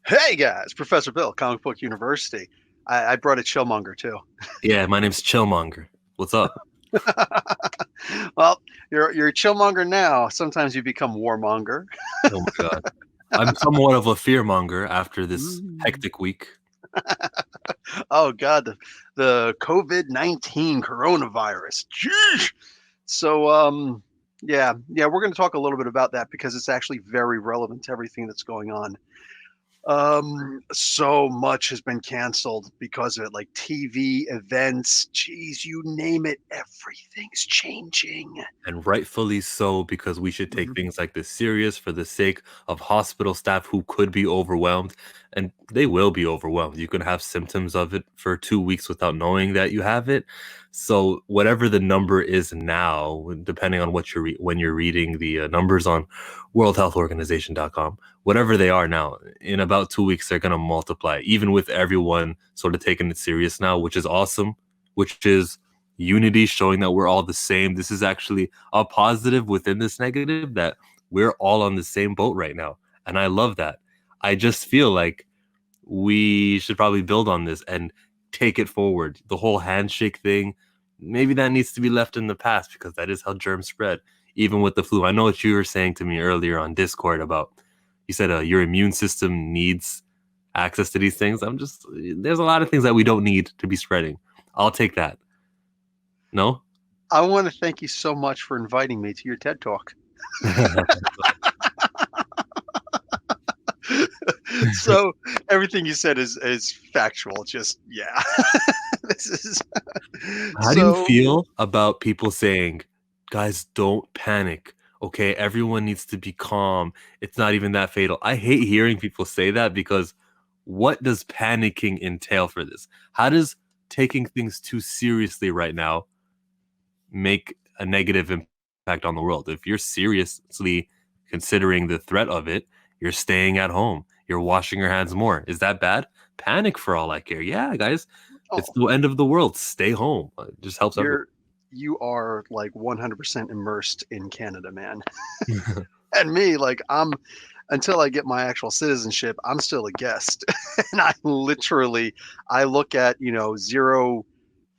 Hey guys, Professor Bill, Comic Book University. I brought a Chillmonger too. Yeah, my name's Chillmonger. What's up? Well, you're a Chillmonger now. Sometimes you become Warmonger. Oh my God. I'm somewhat of a fearmonger after this Mm. hectic week. Oh God, the COVID-19 coronavirus. Jeez. So yeah, we're going to talk a little bit about that because it's actually very relevant to everything that's going on. So much has been canceled because of it, like TV events, geez, you name it, everything's changing. And rightfully so, because we should take Mhm. things like this serious for the sake of hospital staff who could be overwhelmed. And they will be overwhelmed. You can have symptoms of it for 2 weeks without knowing that you have it. So whatever the number is now, depending on what when you're reading the numbers on worldhealthorganization.com, whatever they are now, in about 2 weeks, they're going to multiply, even with everyone sort of taking it serious now, which is awesome, which is unity, showing that we're all the same. This is actually a positive within this negative, that we're all on the same boat right now. And I love that. I just feel like we should probably build on this and take it forward. The whole handshake thing, maybe that needs to be left in the past because that is how germs spread, even with the flu. I know what you were saying to me earlier on Discord about, you said your immune system needs access to these things. There's a lot of things that we don't need to be spreading. I'll take that. No? I want to thank you so much for inviting me to your TED Talk. So everything you said is factual. Just yeah, this is How do you so. feel about people saying, guys, don't panic? Okay, everyone needs to be calm. It's not even that fatal. I hate hearing people say that because what does panicking entail for this? How does taking things too seriously right now make a negative impact on the world? If you're seriously considering the threat of it, you're staying at home, you're washing your hands more. Is that bad? Panic for all I care. Yeah, guys, it's Oh, the end of the world. Stay home. It just helps everyone. you're you are like 100% immersed in Canada, man. And me, like until I get my actual citizenship, I'm still a guest. And I look at, zero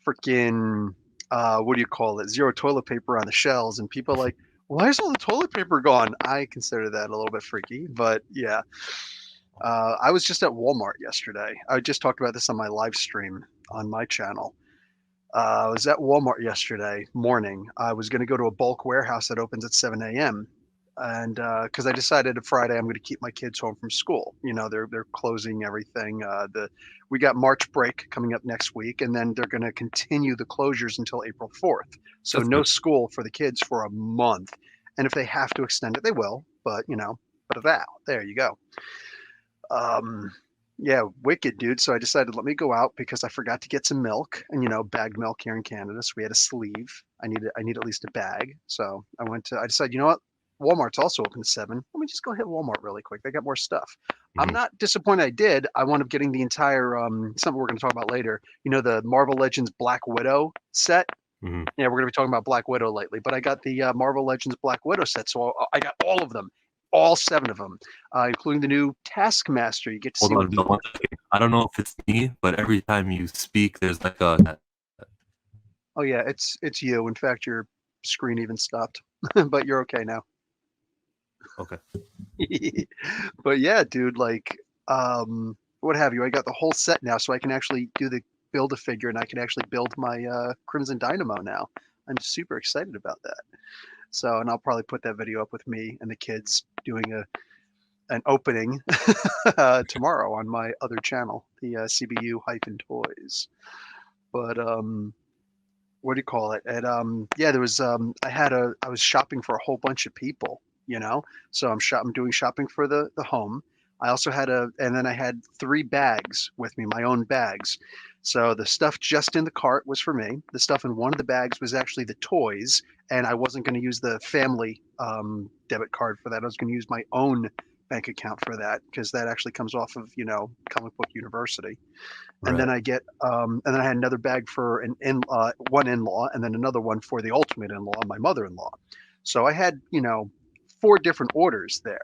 freaking what do you call it? Zero toilet paper on the shelves and people are like, why is all the toilet paper gone? I consider that a little bit freaky, but yeah. I was just at Walmart yesterday. I just talked about this on my live stream on my channel. I was at Walmart yesterday morning. I was going to go to a bulk warehouse that opens at 7 a.m. And because I decided Friday I'm going to keep my kids home from school. They're closing everything. We got March break coming up next week, and then they're going to continue the closures until April 4th. So That's no good. school for the kids for a month. And if they have to extend it, they will. But but that there you go. Um, yeah, wicked, dude. So I decided let me go out because I forgot to get some milk and bagged milk here in Canada. So we had a sleeve. I need at least a bag. So I decided, what? Walmart's also open at 7. Let me just go hit Walmart really quick. They got more stuff. I'm Mhm. not disappointed I did. I wound up getting the entire something we're going to talk about later. The Marvel Legends Black Widow set. Mhm. Yeah, we're going to be talking about Black Widow lately, but I got the Marvel Legends Black Widow set, so I got all of them, all 7 of them, including the new Taskmaster. You get to Hold see what on, he Bill, one looks. second. I don't know if it's me, but every time you speak, there's like a. Oh yeah, it's you. In fact, your screen even stopped, but you're okay now. Okay. But yeah, dude, like, what have you? I got the whole set now, so I can actually do the build a figure, and I can actually build my Crimson Dynamo now. I'm super excited about that. So, and I'll probably put that video up with me and the kids doing an opening tomorrow on my other channel, the CBU hyphen toys. But what do you call it? And yeah, there was I was shopping for a whole bunch of people, So I'm doing shopping for the home. I also and then I had 3 bags with me, my own bags. So the stuff just in the cart was for me. The stuff in one of the bags was actually the toys, and I wasn't going to use the family debit card for that. I was going to use my own bank account for that because that actually comes off of Comic Book University. And then Right. and then I had another bag for one in-law, and then another one for the ultimate in-law, my mother-in-law. So I had 4 different orders there,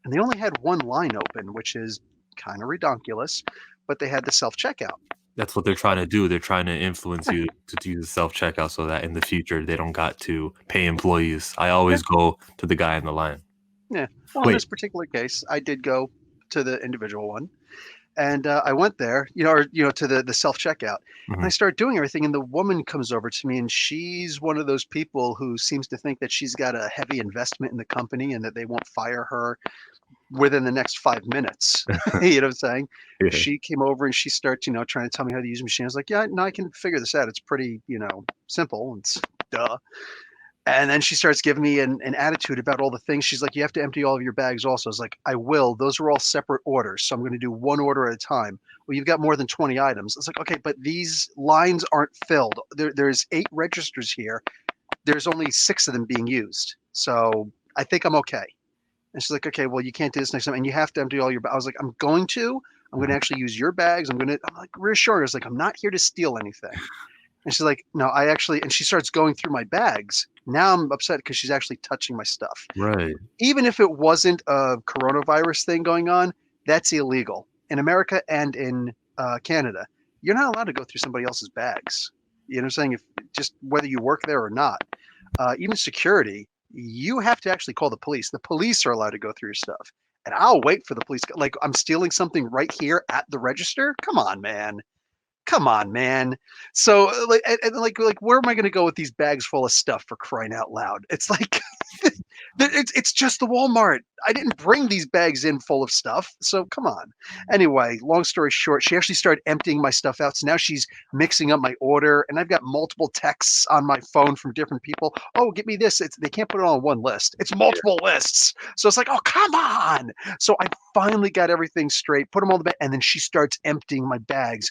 and they only had one line open, which is kind of redonkulous, but they had the self checkout. That's what they're trying to do. They're trying to influence you to use self-checkout so that in the future they don't got to pay employees. I Yeah, always go to the guy in the line. yeah. Well, in Wait. this particular case, I did go to the individual one. And I went there, or to the self checkout, and I Mhm. start doing everything. And the woman comes over to me, and she's one of those people who seems to think that she's got a heavy investment in the company and that they won't fire her within the next 5 minutes. You know what I'm saying? Yeah. She came over and she starts, trying to tell me how to use the machine. I was like, yeah, no, I can figure this out. It's pretty, simple. It's duh. And then she starts giving me an attitude about all the things. She's like, you have to empty all of your bags also. I was like, I will. Those are all separate orders. So I'm going to do one order at a time. Well, you've got more than 20 items. It's like, okay, but these lines aren't filled. There's 8 registers here. There's only 6 of them being used. So I think I'm okay. And she's like, okay, well, you can't do this next time. And you have to empty all your bags. I was like, I'm going to. I'm going to Mhm. actually use your bags. I'm like, reassuring her. I was like, I'm not here to steal anything. And she's like, no, I actually, and she starts going through my bags. Now I'm upset because she's actually touching my stuff. Right. Even if it wasn't a coronavirus thing going on, that's illegal in America and in Canada. You're not allowed to go through somebody else's bags. You know what I'm saying? If just whether you work there or not, even security, you have to actually call the police. The police are allowed to go through your stuff. And I'll wait for the police. Like I'm stealing something right here at the register. Come on, man. Come on, man. So like where am I going to go with these bags full of stuff for crying out loud? It's like it's just the Walmart. I didn't bring these bags in full of stuff. So come on. Anyway, long story short, she actually started emptying my stuff out. So now she's mixing up my order and I've got multiple texts on my phone from different people. Oh, get me this. They can't put it all on one list. It's Yeah. multiple lists. So it's like, oh, come on. So I finally got everything straight, put them all in the bag, and then she starts emptying my bags,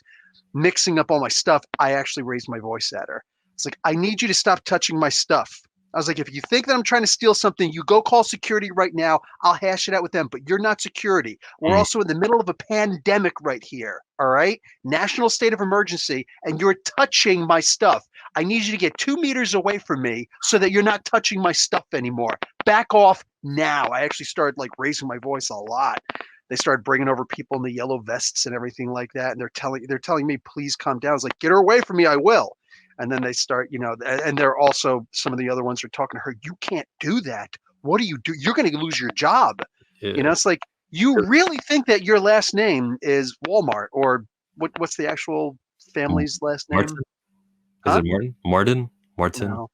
mixing up all my stuff. I actually raised my voice at her. It's like, I need you to stop touching my stuff. I was like, if you think that I'm trying to steal something, you go call security right now. I'll hash it out with them, but you're not security. We're Mm. also in the middle of a pandemic right here. All right. National state of emergency, and you're touching my stuff. I need you to get 2 meters away from me so that you're not touching my stuff anymore. Back off now. I actually started like raising my voice a lot. They started bringing over people in the yellow vests and everything like that, and they're telling me, please calm down. I was like, get her away from me, I will. And then they start, and they're also, some of the other ones are talking to her, you can't do that. What do you do? You're going to lose your job. Yeah. It's like, you really think that your last name is Walmart, or what's the actual M- family's last name? Martin? Is Huh? it Martin? Martin? Martin? No,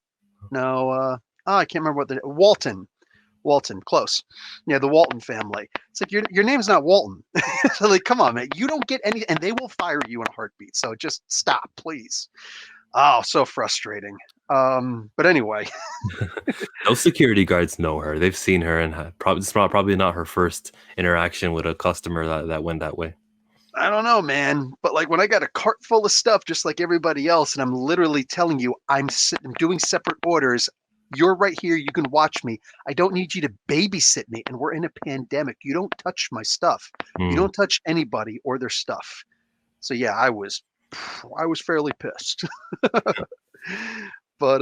no. I can't remember what the Walton. Walton, close. Yeah, the Walton family. It's like your name's not Walton. So like, come on, man. You don't get any, and they will fire you in a heartbeat. So just stop, please. Oh, so frustrating. But anyway, Those security guards know her. They've seen her, and probably probably not her first interaction with a customer that went that way. I don't know, man. But like when I got a cart full of stuff, just like everybody else, and I'm literally telling you, I'm doing separate orders. You're right here. You can watch me. I don't need you to babysit me. And we're in a pandemic. You don't touch my stuff. You Mm. don't touch anybody or their stuff. So yeah, I was fairly pissed. But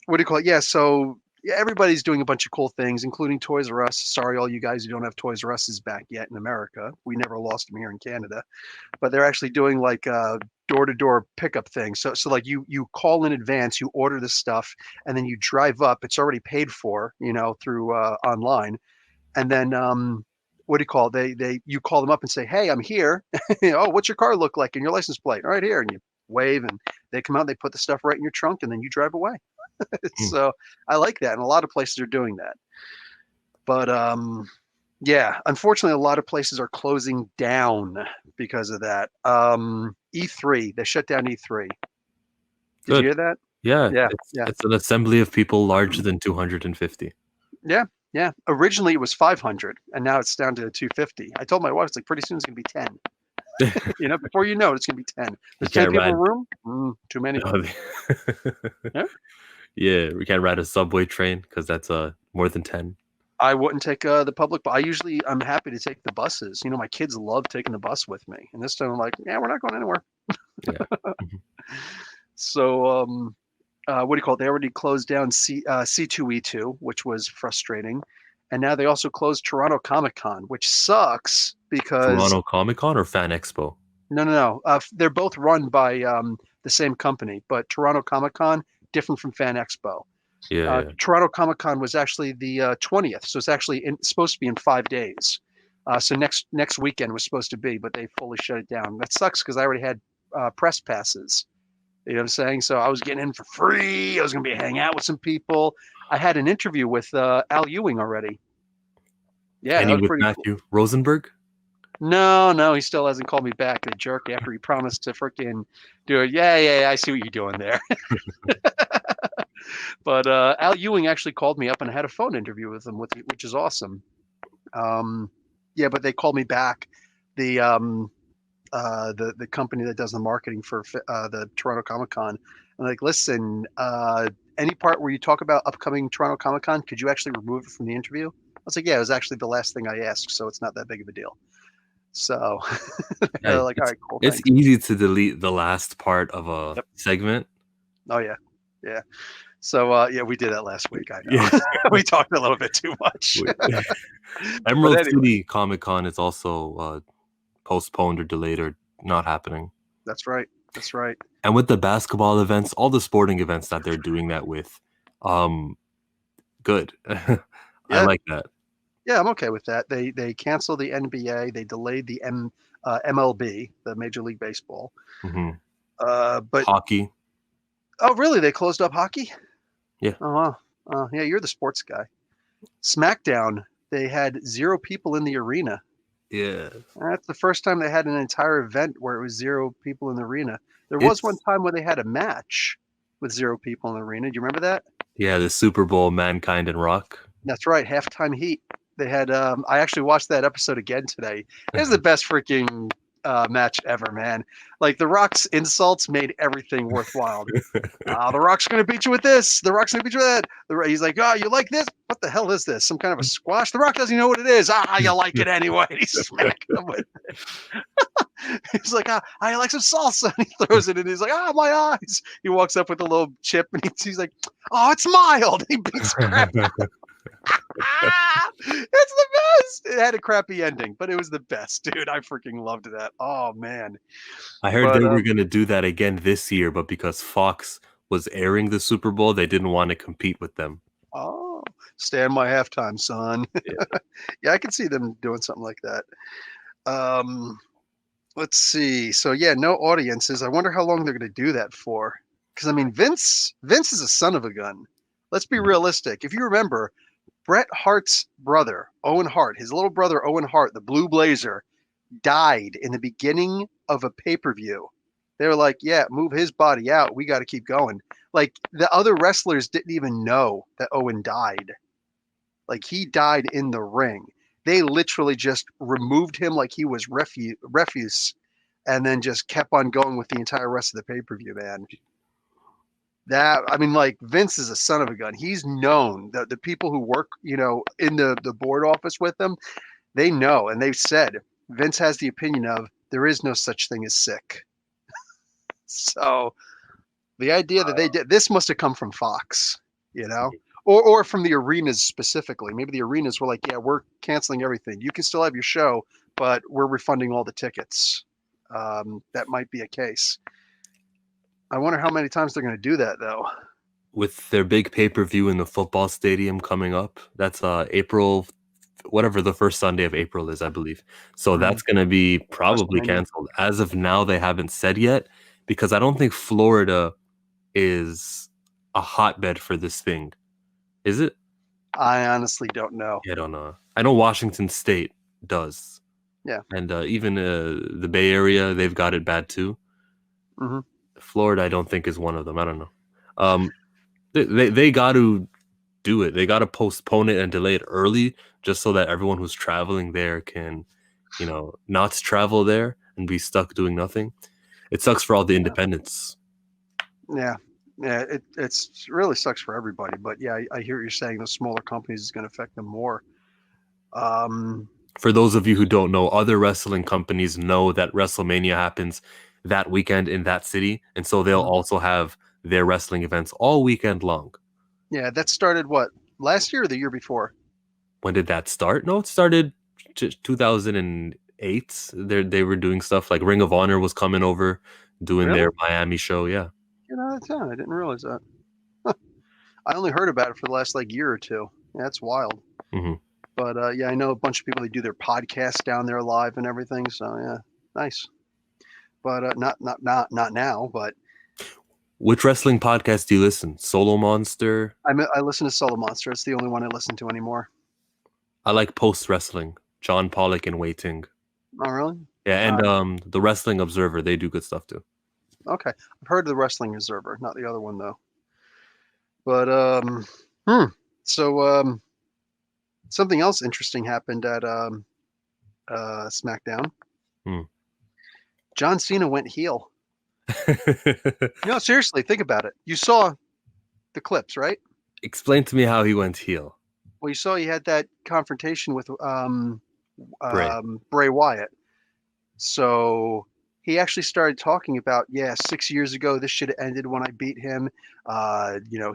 what do you call it? Yeah, so yeah, everybody's doing a bunch of cool things, including Toys R Us. Sorry, all you guys who don't have Toys R Us's back yet in America. We never lost them here in Canada, but they're actually doing like door-to-door pickup thing. So like you call in advance, you order the stuff, and then you drive up. It's already paid for, through online, and then what do you call it? They you call them up and say, hey, I'm here. Oh, what's your car look like and your license plate? Right here, and you wave, and they come out. They put the stuff right in your trunk, and then you drive away. Mm. So I like that, and a lot of places are doing that. But yeah, unfortunately, a lot of places are closing down because of that. E3, they shut down E3. Did you Good. hear that? Yeah, Yeah, it's yeah, it's an assembly of people larger than 250. yeah, yeah. Originally it was 500, and now it's down to 250. I told my wife, it's like pretty soon it's gonna be 10. Before you know it, it's gonna be 10. You There's 10 can't people in ride. a room. Too many. Yeah. Yeah, we can't ride a subway train because that's more than 10. I wouldn't take the public, but I'm happy to take the buses. My kids love taking the bus with me, and this time I'm like, yeah, we're not going anywhere. Yeah. Mhm. So what do you call it? They already closed down C2E2, which was frustrating, and now they also closed Toronto Comic Con, which sucks because Toronto Comic Con or Fan Expo? no. They're both run by the same company, but Toronto Comic Con different from Fan Expo. Yeah, yeah. Toronto Comic Con was actually the 20th, so it's actually supposed to be in 5 days. So next weekend was supposed to be, but they fully shut it down. That sucks because I already had press passes. You know what I'm saying? So I was getting in for free. I was going to be hanging out with some people. I had an interview with Al Ewing already. Yeah, that Any was with pretty cool. Matthew Rosenberg? No, he still hasn't called me back, the jerk, after he promised to freaking do it. Yeah, I see what you're doing there. But Al Ewing actually called me up and I had a phone interview with him, which is awesome. Yeah, but they called me back. The the company that does the marketing for the Toronto Comic Con. I'm like, listen, any part where you talk about upcoming Toronto Comic Con, could you actually remove it from the interview? I was like, yeah, it was actually the last thing I asked, so it's not that big of a deal. So Yeah, like, all right, cool, it's thanks. easy to delete the last part of a Yep. segment. Oh yeah. So yeah, we did that last week. I Yeah. know we talked a little bit too much, Wait. but Emerald anyway, City Comic Con is also postponed or delayed or not happening. that's right. That's right. And with the basketball events, all the sporting events that they're doing that with, um, good. I Yeah, like that. yeah, I'm okay with that. They canceled the NBA. They delayed the MLB, the Major League Baseball. Hmm. But Hockey, oh, really? They closed up hockey? yeah, Oh, wow. Yeah, you're the sports guy. SmackDown, they had 0 people in the arena. yeah. That's the first time they had an entire event where it was 0 people in the arena. There was one It's time where they had a match with 0 people in the arena. Do you remember that? yeah, the Super Bowl, Mankind and Rock. That's right, halftime heat. They had. I actually watched that episode again today. It was the best freaking match ever, man. Like the Rock's insults made everything worthwhile. The Rock's gonna beat you with this. The Rock's gonna beat you with that. He's like, oh, you like this? What the hell is this? Some kind of a squash? The Rock doesn't even know what it is. You like it anyway. He's smacking him with it. He's like, I like some salsa. And he throws it in. He's like, my eyes. He walks up with a little chip and he's like, oh, it's mild. He beats the crap. It's the best. It had a crappy ending, but it was the best, dude. I freaking loved that. Oh man. I heard But they were gonna do that again this year, but because Fox was airing the Super Bowl, they didn't want to compete with them. oh, stand my halftime, son. Yeah. Yeah, I can see them doing something like that. Um, let's see. So yeah, no audiences. I wonder how long they're going to do that for. Because I mean, Vince is a son of a gun. Let's be realistic. If you remember, Bret Hart's brother, Owen Hart, his little brother Owen Hart, the Blue Blazer, died in the beginning of a pay-per-view. They were like, yeah, move his body out. We got to keep going. Like the other wrestlers didn't even know that Owen died. Like he died in the ring. They literally just removed him like he was refuse and then just kept on going with the entire rest of the pay-per-view, man. That I mean, like Vince is a son of a gun. He's known that the people who work, in the board office with him, they know and they've said Vince has the opinion of there is no such thing as sick. So the idea that they did this must have come from Fox, you know, or from the arenas specifically. Maybe the arenas were like, yeah, we're canceling everything. You can still have your show, but we're refunding all the tickets. That might be a case. I wonder how many times they're going to do that, though. With their big pay-per-view in the football stadium coming up, that's April, whatever the first Sunday of April is, I believe. So that's going to be probably WrestleMania. canceled. As of now, they haven't said yet because I don't think Florida is a hotbed for this thing. Is it? I honestly don't know. Yeah, I don't know. I know Washington State does. Yeah. And even the Bay Area, they've got it bad too. Hmm. Florida, I don't think is one of them. I don't know. They got to do it. They got to postpone it and delay it early, just so that everyone who's traveling there can, not travel there and be stuck doing nothing. It sucks for all the independents. Yeah. Yeah. It's really sucks for everybody. But yeah, I hear what you're saying. Those smaller companies is going to affect them more. For those of you who don't know, other wrestling companies know that WrestleMania happens that weekend in that city, and so they'll also have their wrestling events all weekend long. Yeah, that started what, last year or the year before? When did that start? No, it started 2008. They were doing stuff like Ring of Honor was coming over, doing their Really? Miami show. Yeah. Get out of town. I didn't realize that. I only heard about it for the last like year or two. Yeah, that's wild. hmm But yeah, I know a bunch of people that do their podcasts down there live and everything. So yeah, nice. But not now. But Which wrestling podcast do you listen? Solo Monster. I listen to Solo Monster. It's the only one I listen to anymore. I like Post Wrestling. John Pollock and Wei Ting. Oh really? Yeah, Uh, and the Wrestling Observer. They do good stuff too. okay, I've heard of the Wrestling Observer, not the other one though. But so something else interesting happened at SmackDown. Hmm. John Cena went heel. No, seriously, think about it. You saw the clips, right? Explain to me how he went heel, Well, you saw he had that confrontation with Bray. Bray Wyatt. So he actually started talking about, yeah, 6 years ago, this should have ended when I beat him.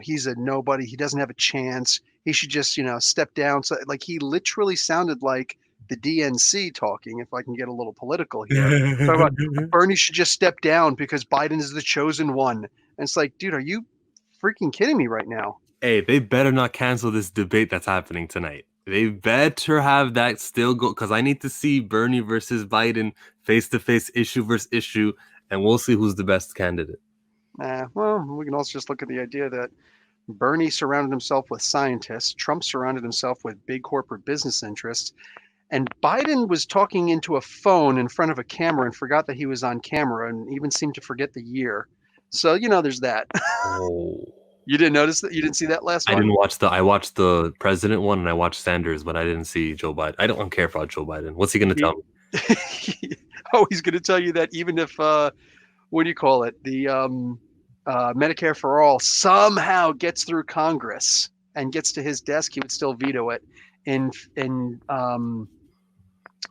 He's a nobody. He doesn't have a chance. He should just, step down. So, like, he literally sounded like the DNC talking, if I can get a little political here. Talk about Bernie should just step down because Biden is the chosen one. And it's like, dude, are you freaking kidding me right now? Hey, they better not cancel this debate that's happening tonight. They better have that still go because I need to see Bernie versus Biden face to face, issue versus issue, and we'll see who's the best candidate. Well, we can also just look at the idea that Bernie surrounded himself with scientists, Trump surrounded himself with big corporate business interests, and Biden was talking into a phone in front of a camera and forgot that he was on camera and even seemed to forget the year. So, there's that. Oh, You didn't notice that? You didn't see that last I one? didn't watch the. I watched the president one and I watched Sanders, but I didn't see Joe Biden. I don't care about Joe Biden. What's he going to He, tell me? oh, he's going to tell you that even if, what do you call it? The Medicare for All somehow gets through Congress and gets to his desk, he would still veto it in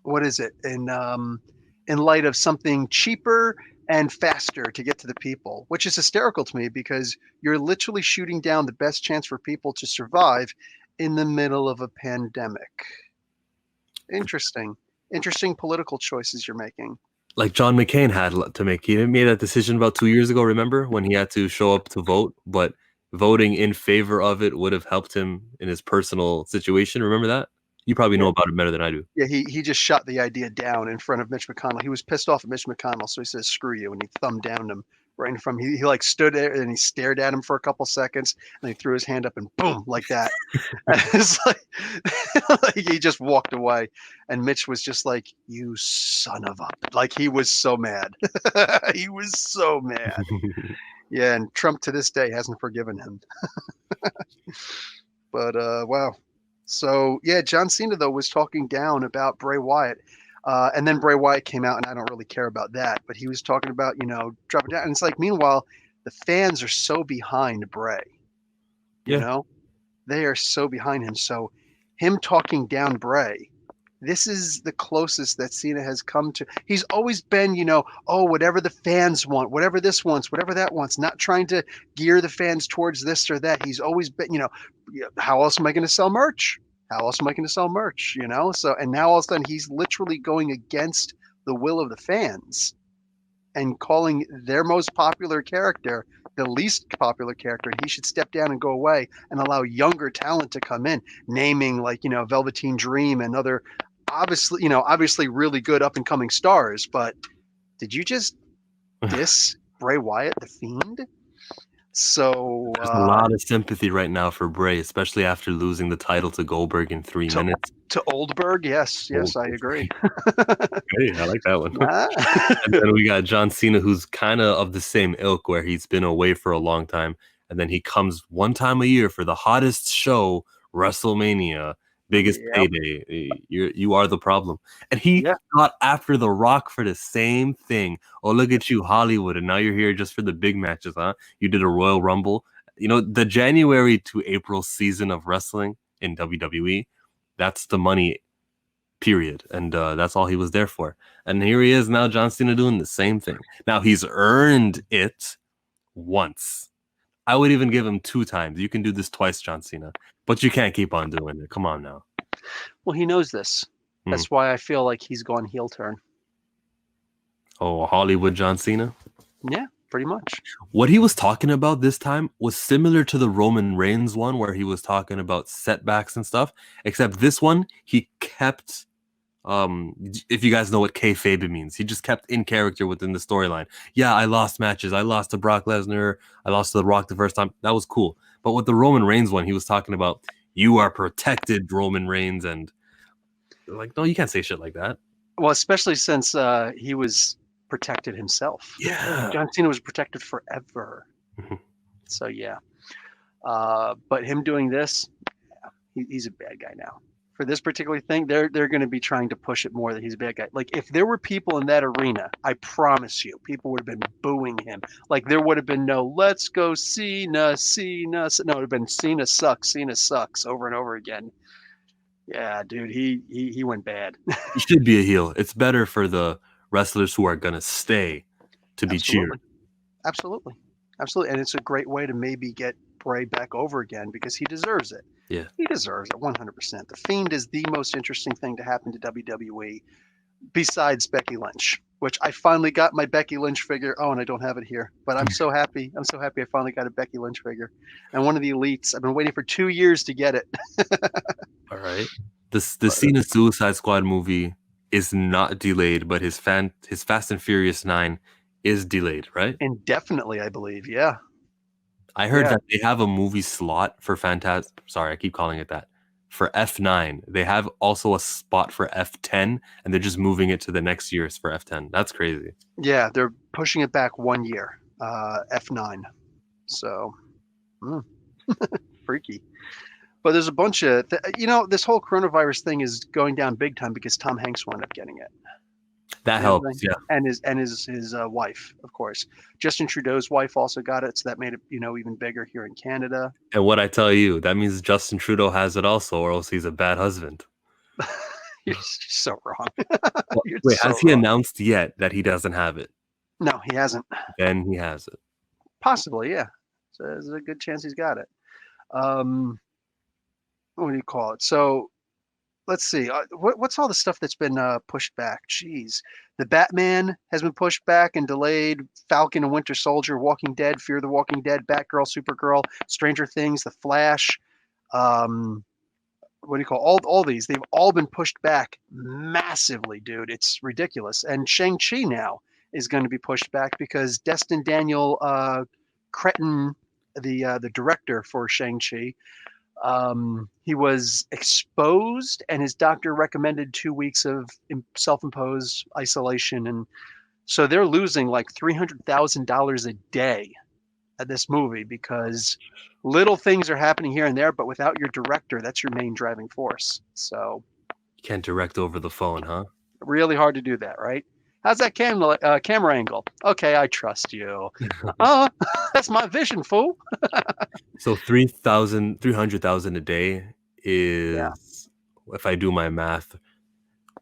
what is it in light of something cheaper and faster to get to the people, which is hysterical to me because you're literally shooting down the best chance for people to survive in the middle of a pandemic. Interesting political choices you're making. Like John McCain had to make. He made that decision about 2 years ago. Remember when he had to show up to vote, but voting in favor of it would have helped him in his personal situation. Remember that? You probably Yeah, know about it better than I do. yeah. He just shot the idea down in front of Mitch McConnell. He was pissed off at Mitch McConnell, so he says, "Screw you," and he thumbed down him right in front. He like stood there and he stared at him for a couple seconds, and he threw his hand up and boom, like that. And it's like, like he just walked away, and Mitch was just like, "You son of a!" Like he was so mad. He was so mad. Yeah, and Trump to this day hasn't forgiven him. But wow. So yeah, John Cena though was talking down about Bray Wyatt. And then Bray Wyatt came out, and I don't really care about that. But he was talking about, dropping down. And it's like, meanwhile, the fans are so behind Bray. You Yeah, know, they are so behind him. So him talking down Bray, this is the closest that Cena has come to. He's always been, oh, whatever the fans want, whatever this wants, whatever that wants, not trying to gear the fans towards this or that. He's always been, how else am I going to sell merch? How else am I going to sell merch? So, and now all of a sudden he's literally going against the will of the fans and calling their most popular character the least popular character, and he should step down and go away and allow younger talent to come in, naming like, Velveteen Dream and other obviously really good up and coming stars. But did you just diss Bray Wyatt, the Fiend? So there's a lot of sympathy right now for Bray, especially after losing the title to Goldberg in 3 minutes. to Oldberg, yes, I agree. Hey, I like that one. Ah. And then we got John Cena, who's kind of the same ilk, where he's been away for a long time, and then he comes one time a year for the hottest show, WrestleMania, biggest Yep. payday. You are the problem, and he Yeah. got after The Rock for the same thing. Oh, look at you, Hollywood, and now you're here just for the big matches, huh? You did a Royal Rumble. The January to April season of wrestling in WWE, that's the money, period. And that's all he was there for. And here he is now, John Cena, doing the same thing. Now he's earned it once. I would even give him 2 times. You can do this twice, John Cena, but you can't keep on doing it. Come on now. Well, he knows this. Hmm. That's why I feel like he's gone heel turn. Oh, Hollywood John Cena. Yeah, pretty much. What he was talking about this time was similar to the Roman Reigns one, where he was talking about setbacks and stuff. Except this one, he kept. If you guys know what kayfabe means, he just kept in character within the storyline. Yeah, I lost matches. I lost to Brock Lesnar. I lost to The Rock the first time. That was cool. But with the Roman Reigns one, he was talking about you are protected, Roman Reigns, and like, no, you can't say shit like that. Well, especially since he was protected himself. Yeah. John Cena was protected forever. So yeah. But him doing this, he's a bad guy now. For this particular thing, they're going to be trying to push it more that he's a bad guy. Like if there were people in that arena, I promise you, people would have been booing him. Like there would have been no "Let's go Cena, Cena." No, it would have been Cena sucks over and over again. Yeah, dude, he went bad. He should be a heel. It's better for the wrestlers who are gonna stay to be cheered. Absolutely, absolutely, absolutely, and it's a great way to maybe get Bray back over again because he deserves it. Yeah. He deserves it 100%. The Fiend is the most interesting thing to happen to WWE besides Becky Lynch, which I finally got my Becky Lynch figure. Oh, and I don't have it here, but I'm so happy. I'm so happy I finally got a Becky Lynch figure. And one of the elites. I've been waiting for 2 years to get it. All right. The Cena Suicide Squad movie is not delayed, but his Fast and Furious 9 is delayed, right? Indefinitely, I believe. Yeah. I heard Yeah. that they have a movie slot for Sorry, I keep calling it that. For F9. They have also a spot for F10, and they're just moving it to the next year's for F10. That's crazy. Yeah, they're pushing it back 1 year, F9. So, freaky. But there's a bunch of, this whole coronavirus thing is going down big time because Tom Hanks wound up getting it. That helps, yeah. And his wife, of course. Justin Trudeau's wife also got it, so that made it, even bigger here in Canada. And what I tell you, that means Justin Trudeau has it also, or else he's a bad husband. You're so wrong. Wait, has he announced yet that he doesn't have it? No, he hasn't. Then he has it. Possibly, yeah. So there's a good chance he's got it. What do you call it? So let's see. What's all the stuff that's been pushed back? Jeez. The Batman has been pushed back and delayed. Falcon and Winter Soldier, Walking Dead, Fear the Walking Dead, Batgirl, Supergirl, Stranger Things, The Flash. What do you call all these? They've all been pushed back massively, dude. It's ridiculous. And Shang-Chi now is going to be pushed back because Destin Daniel Cretton, the director for Shang-Chi, he was exposed and his doctor recommended 2 weeks of self-imposed isolation. And so they're losing like $300,000 a day at this movie because little things are happening here and there, but without your director, that's your main driving force. So you can't direct over the phone, huh? Really hard to do that, right? How's that camera angle? Okay, I trust you. That's my vision, fool. So 300,000 a day is, if I do my math,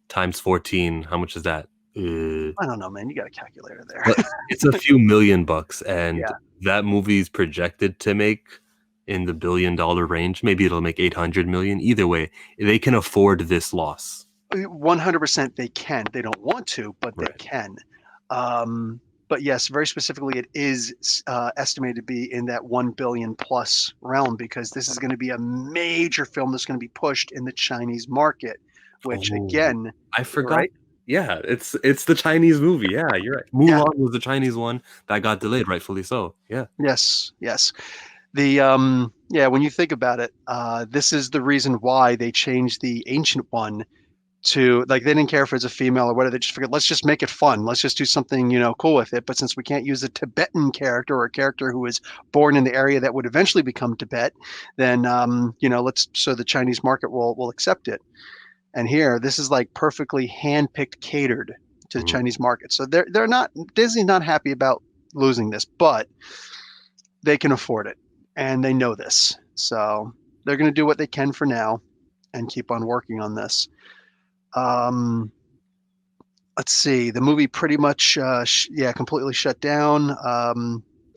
times 14. How much is that? I don't know, man. You got a calculator there. It's a few $1,000,000, and that movie's projected to make in the $1 billion range. Maybe it'll make 800 million. Either way, they can afford this loss. 100% they can. They don't want to, but they can. But yes, very specifically, it is estimated to be in that 1 billion plus realm because this is going to be a major film that's going to be pushed in the Chinese market, which again, I forgot. Right? Yeah, it's the Chinese movie. Yeah, you're right. Mulan was the Chinese one that got delayed, rightfully so. Yeah. Yes. The when you think about it, this is the reason why they changed the ancient one to, like, they didn't care if it's a female or whatever. They just figured, let's just make it fun. Let's just do something, cool with it. But since we can't use a Tibetan character or a character who was born in the area that would eventually become Tibet, then, so the Chinese market will accept it. And here, this is like perfectly handpicked, catered to the Chinese market. So they're not, Disney's not happy about losing this, but they can afford it. And they know this. So they're going to do what they can for now and keep on working on this. Let's see. The movie pretty much, completely shut down.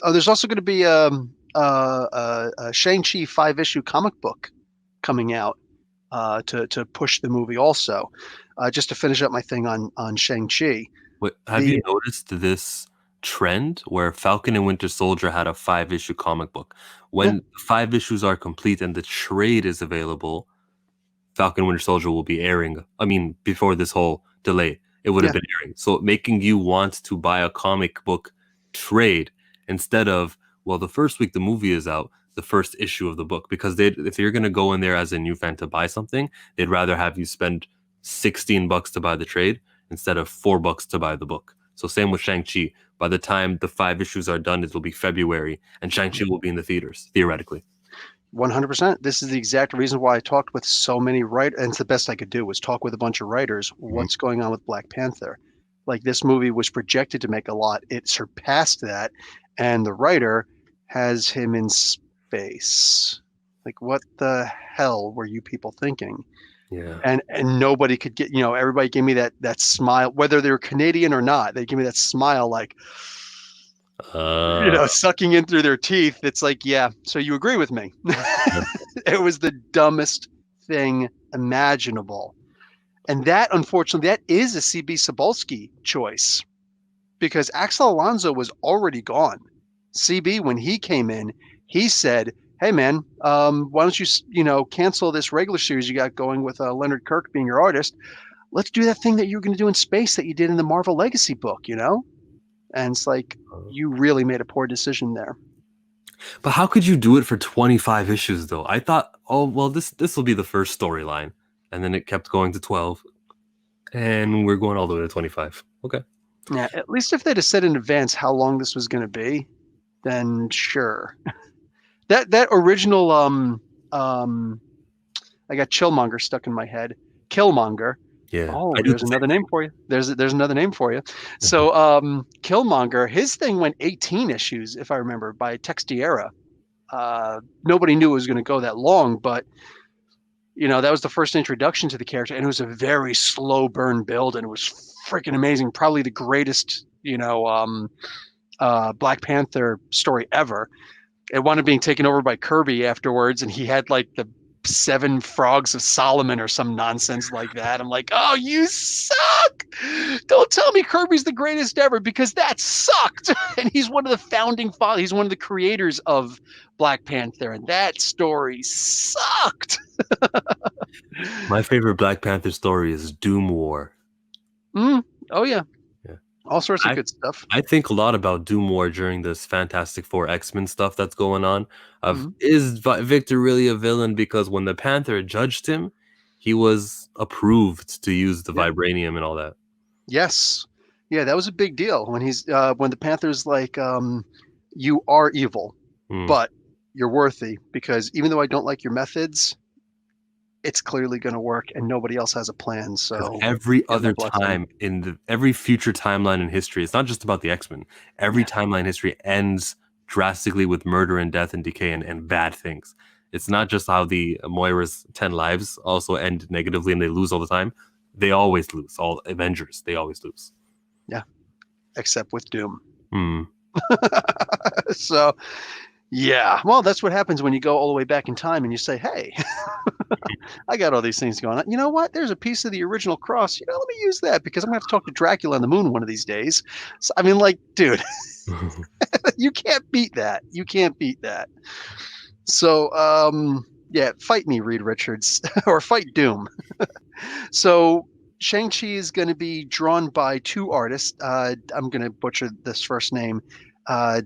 There's also going to be a Shang-Chi 5-issue comic book coming out to push the movie also. Just to finish up my thing on Shang-Chi. Wait, have you The noticed this trend where Falcon and Winter Soldier had a 5-issue comic book? Yeah, When 5 issues are complete and the trade is available, Falcon and Winter Soldier will be airing. I mean, before this whole delay, it would have yeah, been airing. So making you want to buy a comic book trade instead of, well, the first week the movie is out, the first issue of the book. Because if you're gonna go in there as a new fan to buy something, they'd rather have you spend $16 to buy the trade instead of $4 to buy the book. So same with Shang-Chi. By the time the 5 issues are done, it'll be February, and Shang-Chi will be in the theaters, theoretically. 100%. This is the exact reason why I talked with so many writers, and it's the best I could do was talk with a bunch of writers. Mhm. What's going on with Black Panther? Like this movie was projected to make a lot. It surpassed that, and the writer has him in space. Like what the hell were you people thinking? Yeah. And nobody could get, everybody gave me that smile, whether they were Canadian or not. They gave me that smile like, Uh, sucking in through their teeth. It's like, yeah, so you agree with me. It was the dumbest thing imaginable. And that, unfortunately, that is a CB Cebulski choice because Axel Alonso was already gone. CB, when he came in, he said, "Hey, man, why don't you cancel this regular series you got going with Leonard Kirk being your artist? Let's do that thing that you were going to do in space that you did in the Marvel Legacy book." And it's like, you really made a poor decision there. But how could you do it for 25 issues though? I thought, oh well, this will be the first storyline, and then it kept going to 12, and we're going all the way to 25. Okay. Yeah, at least if they'd have said in advance how long this was going to be, then sure. That original um I got Chillmonger stuck in my head. Killmonger. Yeah, I Oh, do there's the same another name for you. There's another name for you. thing. So Killmonger, his thing went 18 issues if I remember by Textiera. Nobody knew it was going to go that long, but that was the first introduction to the character, and it was a very slow burn build, and it was freaking amazing. Probably the greatest, Black Panther story ever. It wound up being taken over by Kirby afterwards, and he had like the 7 frogs of Solomon or some nonsense like that. I'm like, oh, you suck! Don't tell me Kirby's the greatest ever because that sucked. And he's one of the founding fathers. He's one of the creators of Black Panther, and that story sucked. My favorite Black Panther story is Doom War. Mm, oh yeah, Yeah, all sorts of I good stuff. I think a lot about Doom War during this Fantastic Four X-Men stuff that's going on. Of Mm, is Victor really a villain? Because when the Panther judged him, he was approved to use the yeah. vibranium and all that. Yes. Yeah, that was a big deal when the Panthers like, you are evil, Hmm. but you're worthy because even though I don't like your methods, it's clearly going to work and nobody else has a plan. Because So every you have my other blessing. time in every future timeline in history, it's not just about the X-Men. Every Yeah. timeline in history ends drastically with murder and death and decay and bad things. It's not just how the Moira's 10 lives also end negatively and they lose all the time. They always lose. All Avengers, they always lose. Yeah. Except with Doom. Hmm. So yeah. Well, that's what happens when you go all the way back in time and you say, hey, I got all these things going on. You know what? There's a piece of the original cross. Let me use that because I'm going to have to talk to Dracula on the moon one of these days. So, I mean, like, dude, you can't beat that. You can't beat that. So, yeah, fight me, Reed Richards, or fight Doom. So, Shang-Chi is going to be drawn by 2 artists. I'm going to butcher this first name,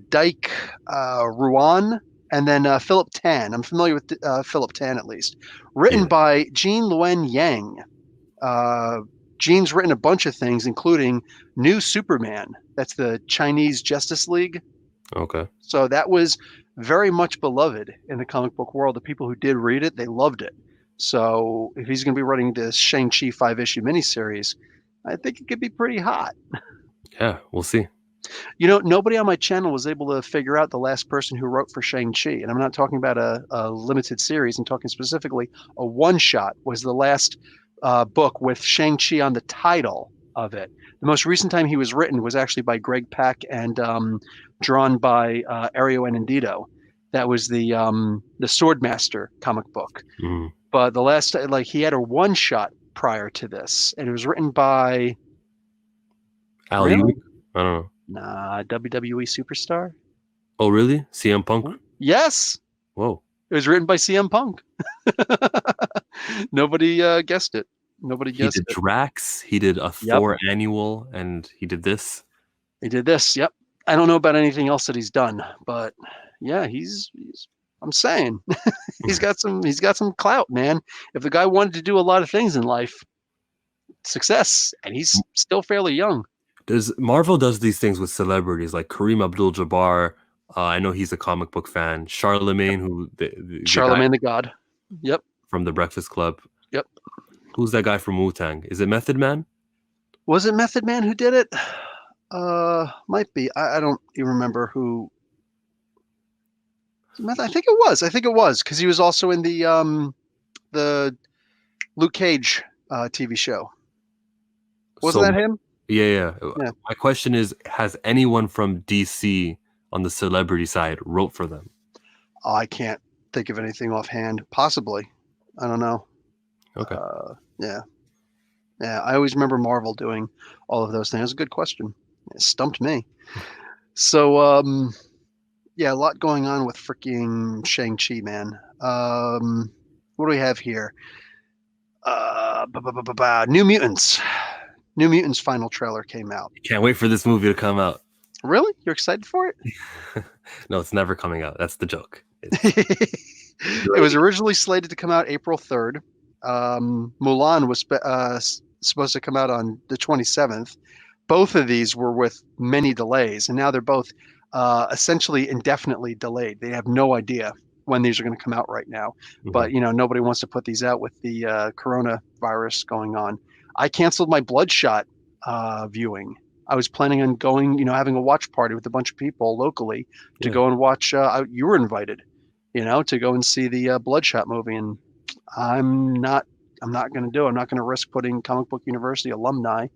Dyke Ruan, and then Philip Tan. I'm familiar with Philip Tan at least. Written Yeah. by Jean Luen Yang. Jean's written a bunch of things, including New Superman. That's the Chinese Justice League. Okay. So that was very much beloved in the comic book world. The people who did read it, they loved it. So if he's going to be writing this Shang-Chi 5-issue miniseries, I think it could be pretty hot. Yeah, we'll see. Nobody on my channel was able to figure out the last person who wrote for Shang-Chi. And I'm not talking about a limited series. I'm talking specifically a one-shot was the last book with Shang-Chi on the title of it. The most recent time he was written was actually by Greg Pak and drawn by Ario Anindito. That was the Swordmaster comic book. Mm. But the last, like, he had a one shot prior to this, and it was written by, Al really? Ewing? I don't know. Nah, WWE superstar. Oh, really? CM Punk? Yes, Whoa. it was written by CM Punk. Nobody guessed it. Nobody He guessed did it. Drax. He did a Yep, Thor annual, and he did this. he did this. Yep. I don't know about anything else that he's done, but yeah, he's I'm saying he's got some clout, man. If the guy wanted to do a lot of things in life, success, and he's still fairly young. Does Marvel does these things with celebrities like Kareem Abdul-Jabbar? I know he's a comic book fan. Yep. Charlemagne, who the guy Charlemagne the God. Yep. from The Breakfast Club. Yep. Who's that guy from Wu-Tang? Is it Method Man? Was it Method Man who did it? Might be. I don't even remember who. I think it was. I think it was because he was also in the Luke Cage TV show. Wasn't So that him? yeah. Yeah. My question is, has anyone from DC on the celebrity side wrote for them? Oh, I can't think of anything offhand. Possibly. I don't know. Okay. Yeah. Yeah. I always remember Marvel doing all of those things. That's a good question. It stumped me. So, yeah, a lot going on with freaking Shang-Chi, man. What do we have here? New Mutants. New Mutants final trailer came out. Can't wait for this movie to come out. Really? You're excited for it? No, it's never coming out. That's the joke. It was originally slated to come out April 3rd. Mulan was supposed to come out on the 27th. Both of these were with many delays, and now they're both essentially indefinitely delayed. They have no idea when these are going to come out right now. But, nobody wants to put these out with the coronavirus going on. I canceled my Bloodshot viewing. I was planning on going, having a watch party with a bunch of people locally to go and watch. You were invited, to go and see the Bloodshot movie, and I'm not going to do it. I'm not going to risk putting Comic Book University alumni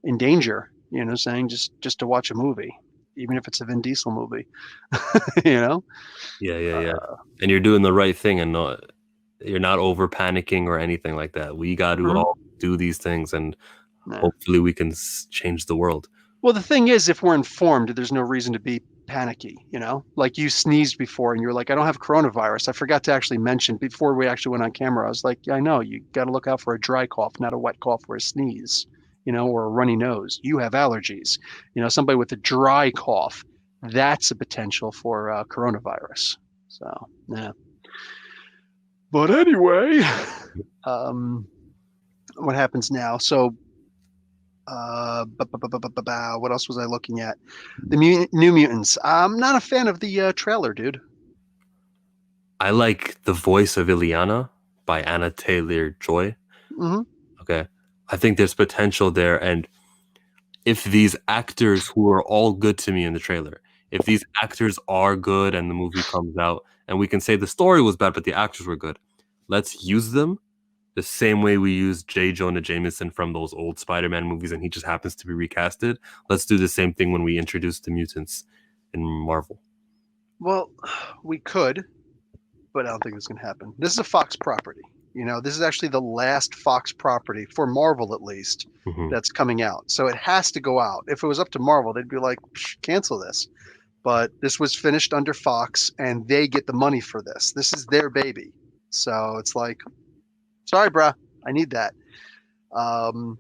in danger. Saying just to watch a movie, even if it's a Vin Diesel movie. Yeah. And you're doing the right thing, and you're not over panicking or anything like that. We got to all do these things, and hopefully we can change the world. Well, the thing is, if we're informed, there's no reason to be panicky, like you sneezed before and you're like, I don't have coronavirus. I forgot to actually mention before we actually went on camera. I was like, yeah, I know you got to look out for a dry cough, not a wet cough or a sneeze, or a runny nose. You have allergies, somebody with a dry cough, that's a potential for coronavirus. So, yeah. But anyway, what happens now? So, what else was I looking at? The New Mutants. I'm not a fan of the trailer, dude. I like the voice of Ileana by Anna Taylor-Joy. Mm-hmm. Okay. I think there's potential there. And if these actors who are all good to me in the trailer, if these actors are good and the movie comes out and we can say the story was bad, but the actors were good, let's use them the same way we used J. Jonah Jameson from those old Spider-Man movies and he just happens to be recasted. Let's do the same thing when we introduce the mutants in Marvel. Well, we could, but I don't think it's going to happen. This is a Fox property. This is actually the last Fox property for Marvel, at least, that's coming out. So it has to go out. If it was up to Marvel, they'd be like, cancel this. But this was finished under Fox, and they get the money for this. This is their baby. So it's like, sorry, bruh, I need that.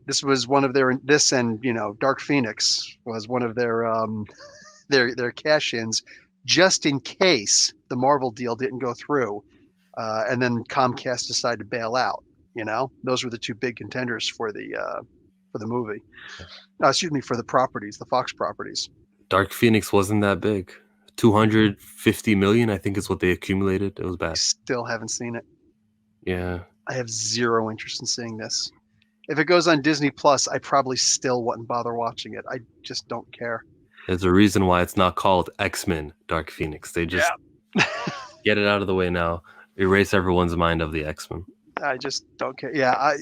This was one of their, this and, Dark Phoenix was one of their cash-ins, just in case the Marvel deal didn't go through. And then Comcast decided to bail out. Those were the two big contenders for the movie. Excuse me, for the properties, the Fox properties. Dark Phoenix wasn't that big. 250 million, I think, is what they accumulated. It was bad. Still haven't seen it. Yeah. I have zero interest in seeing this. If it goes on Disney Plus, I probably still wouldn't bother watching it. I just don't care. There's a reason why it's not called X-Men Dark Phoenix. They just get it out of the way now. Erase everyone's mind of the X-Men. I just don't care. Yeah,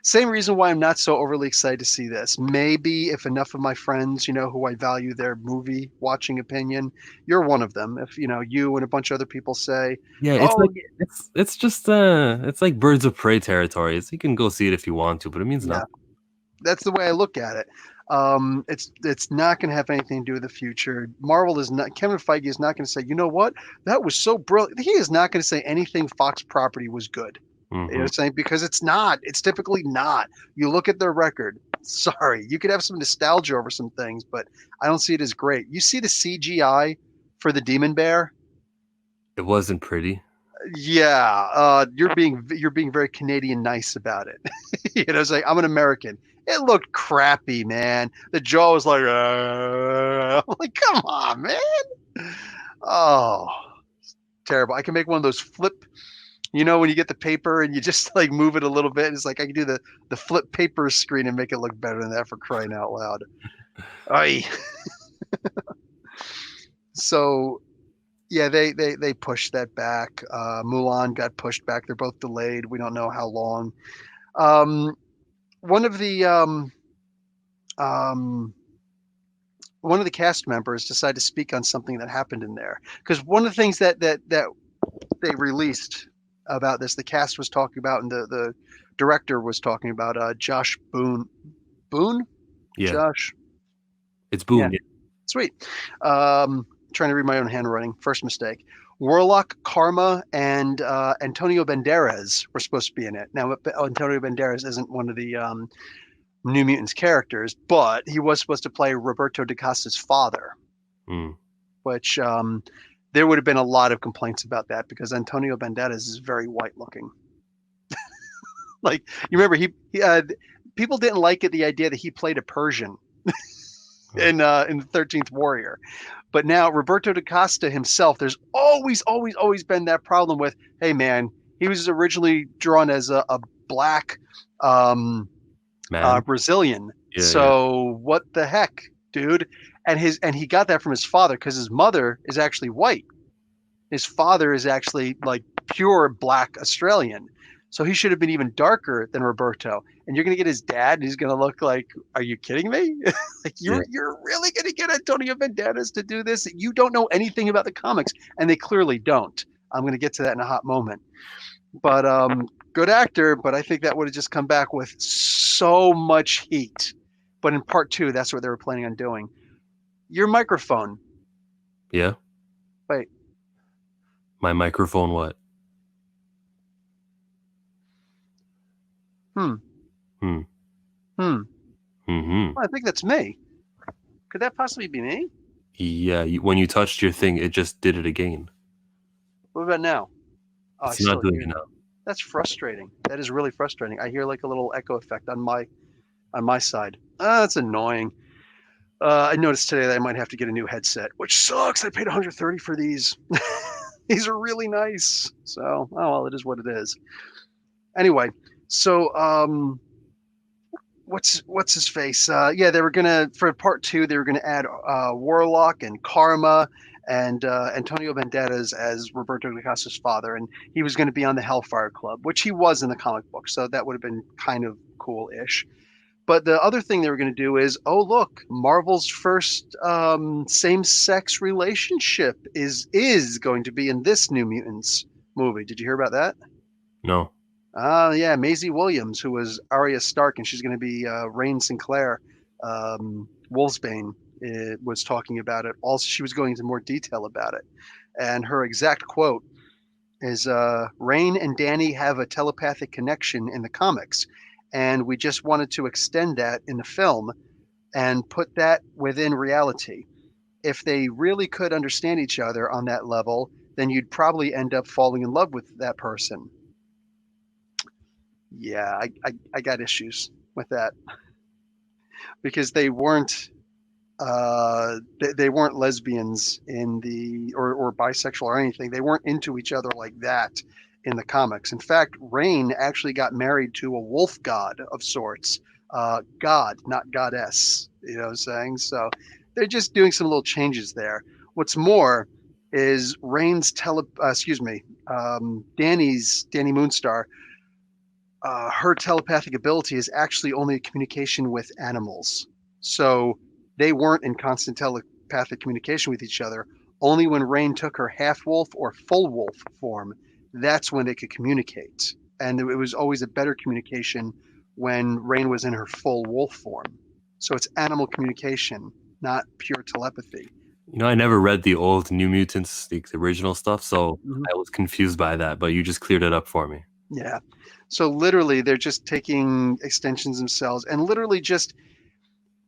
same reason why I'm not so overly excited to see this. Maybe if enough of my friends, who I value their movie watching opinion, you're one of them. If you and a bunch of other people say, Yeah, it's "Oh, like it's just it's like birds of prey territory. You can go see it if you want to, but it means yeah," nothing. that's the way I look at it. It's not going to have anything to do with the future. Marvel is not. Kevin Feige is not going to say, you know what, that was so brilliant. He is not going to say anything Fox property was good. You know what Hmm. I'm saying? Because it's not. It's typically not. You look at their record. Sorry, you could have some nostalgia over some things, but I don't see it as great. You see the CGI for the Demon Bear? It wasn't pretty. Yeah, you're being very Canadian nice about it. It's like I'm an American. It looked crappy, man. The jaw was like, I'm like, come on, man. Oh, terrible. I can make one of those flip. When you get the paper and you just like move it a little bit. It's like I can do the flip paper screen and make it look better than that for crying out loud. Aye. So yeah, they pushed that back. Mulan got pushed back. They're both delayed. We don't know how long. Um, one of the um, one of the cast members decided to speak on something that happened in there because one of the things that they released about this, the cast was talking about, and the director was talking about Josh Boone. Boone, Yeah, Josh. it's Yeah, Boone. Yeah. sweet. Trying to read my own handwriting. First mistake. Warlock, Karma, and Antonio Banderas were supposed to be in it. Now, Antonio Banderas isn't one of the New Mutants characters, but he was supposed to play Roberto da Costa's father, Mm. which there would have been a lot of complaints about that because Antonio Banderas is very white looking. Like you remember, people didn't like it the idea that he played a Persian in the 13th Warrior. But now Roberto da Costa himself, there's always been that problem with, hey man, he was originally drawn as a black um, Man. Brazilian. Yeah, yeah. So what the heck, dude? And he got that from his father because his mother is actually white. His father is actually like pure black Australian. So he should have been even darker than Roberto. And you're gonna get his dad, and he's gonna look like, are you kidding me? Like Yeah. you're really gonna get Antonio Banderas to do this? You don't know anything about the comics, and they clearly don't. I'm gonna get to that in a hot moment. But good actor, but I think that would have just come back with so much heat. But in part two, that's what they were planning on doing. Your microphone. Yeah. Wait. My microphone. What? Hmm. Hmm. Hmm. Hmm. Well, I think that's me. Could that possibly be me? Yeah. When you touched your thing, it just did it again. What about now? Oh, I It's not still doing hear it that. now. That's frustrating. That is really frustrating. I hear like a little echo effect on my side. That's annoying. I noticed today that I might have to get a new headset, which sucks. I paid 130 for these. These are really nice. So, oh well, it is what it is. Anyway, so what's his face? Yeah, they were gonna for part two. They were gonna add Warlock and Karma and Antonio Banderas as Roberto Lacasta's father, and he was going to be on the Hellfire Club, which he was in the comic book. So that would have been kind of cool-ish. But the other thing they were going to do is, oh look, Marvel's first same-sex relationship is going to be in this New Mutants movie. Did you hear about that? No. Yeah, Maisie Williams, who was Arya Stark, and she's going to be Rain Sinclair, Wolfsbane, was talking about it. Also, she was going into more detail about it, and her exact quote is, "Rain and Danny have a telepathic connection in the comics, and we just wanted to extend that in the film and put that within reality. If they really could understand each other on that level, then you'd probably end up falling in love with that person." Yeah, I got issues with that because they weren't lesbians in the or bisexual or anything. They weren't into each other like that in the comics. In fact, Rain actually got married to a wolf god of sorts. God, not goddess. You know what I'm saying? So they're just doing some little changes there. What's more is Rain's Danny Moonstar her telepathic ability is actually only a communication with animals. So they weren't in constant telepathic communication with each other. Only when Rain took her half wolf or full wolf form, that's when they could communicate. And it was always a better communication when Rain was in her full wolf form. So it's animal communication, not pure telepathy. I never read the old New Mutants, the original stuff, so Mhm. I was confused by that, but you just cleared it up for me. Yeah. So literally, they're just taking extensions themselves and literally just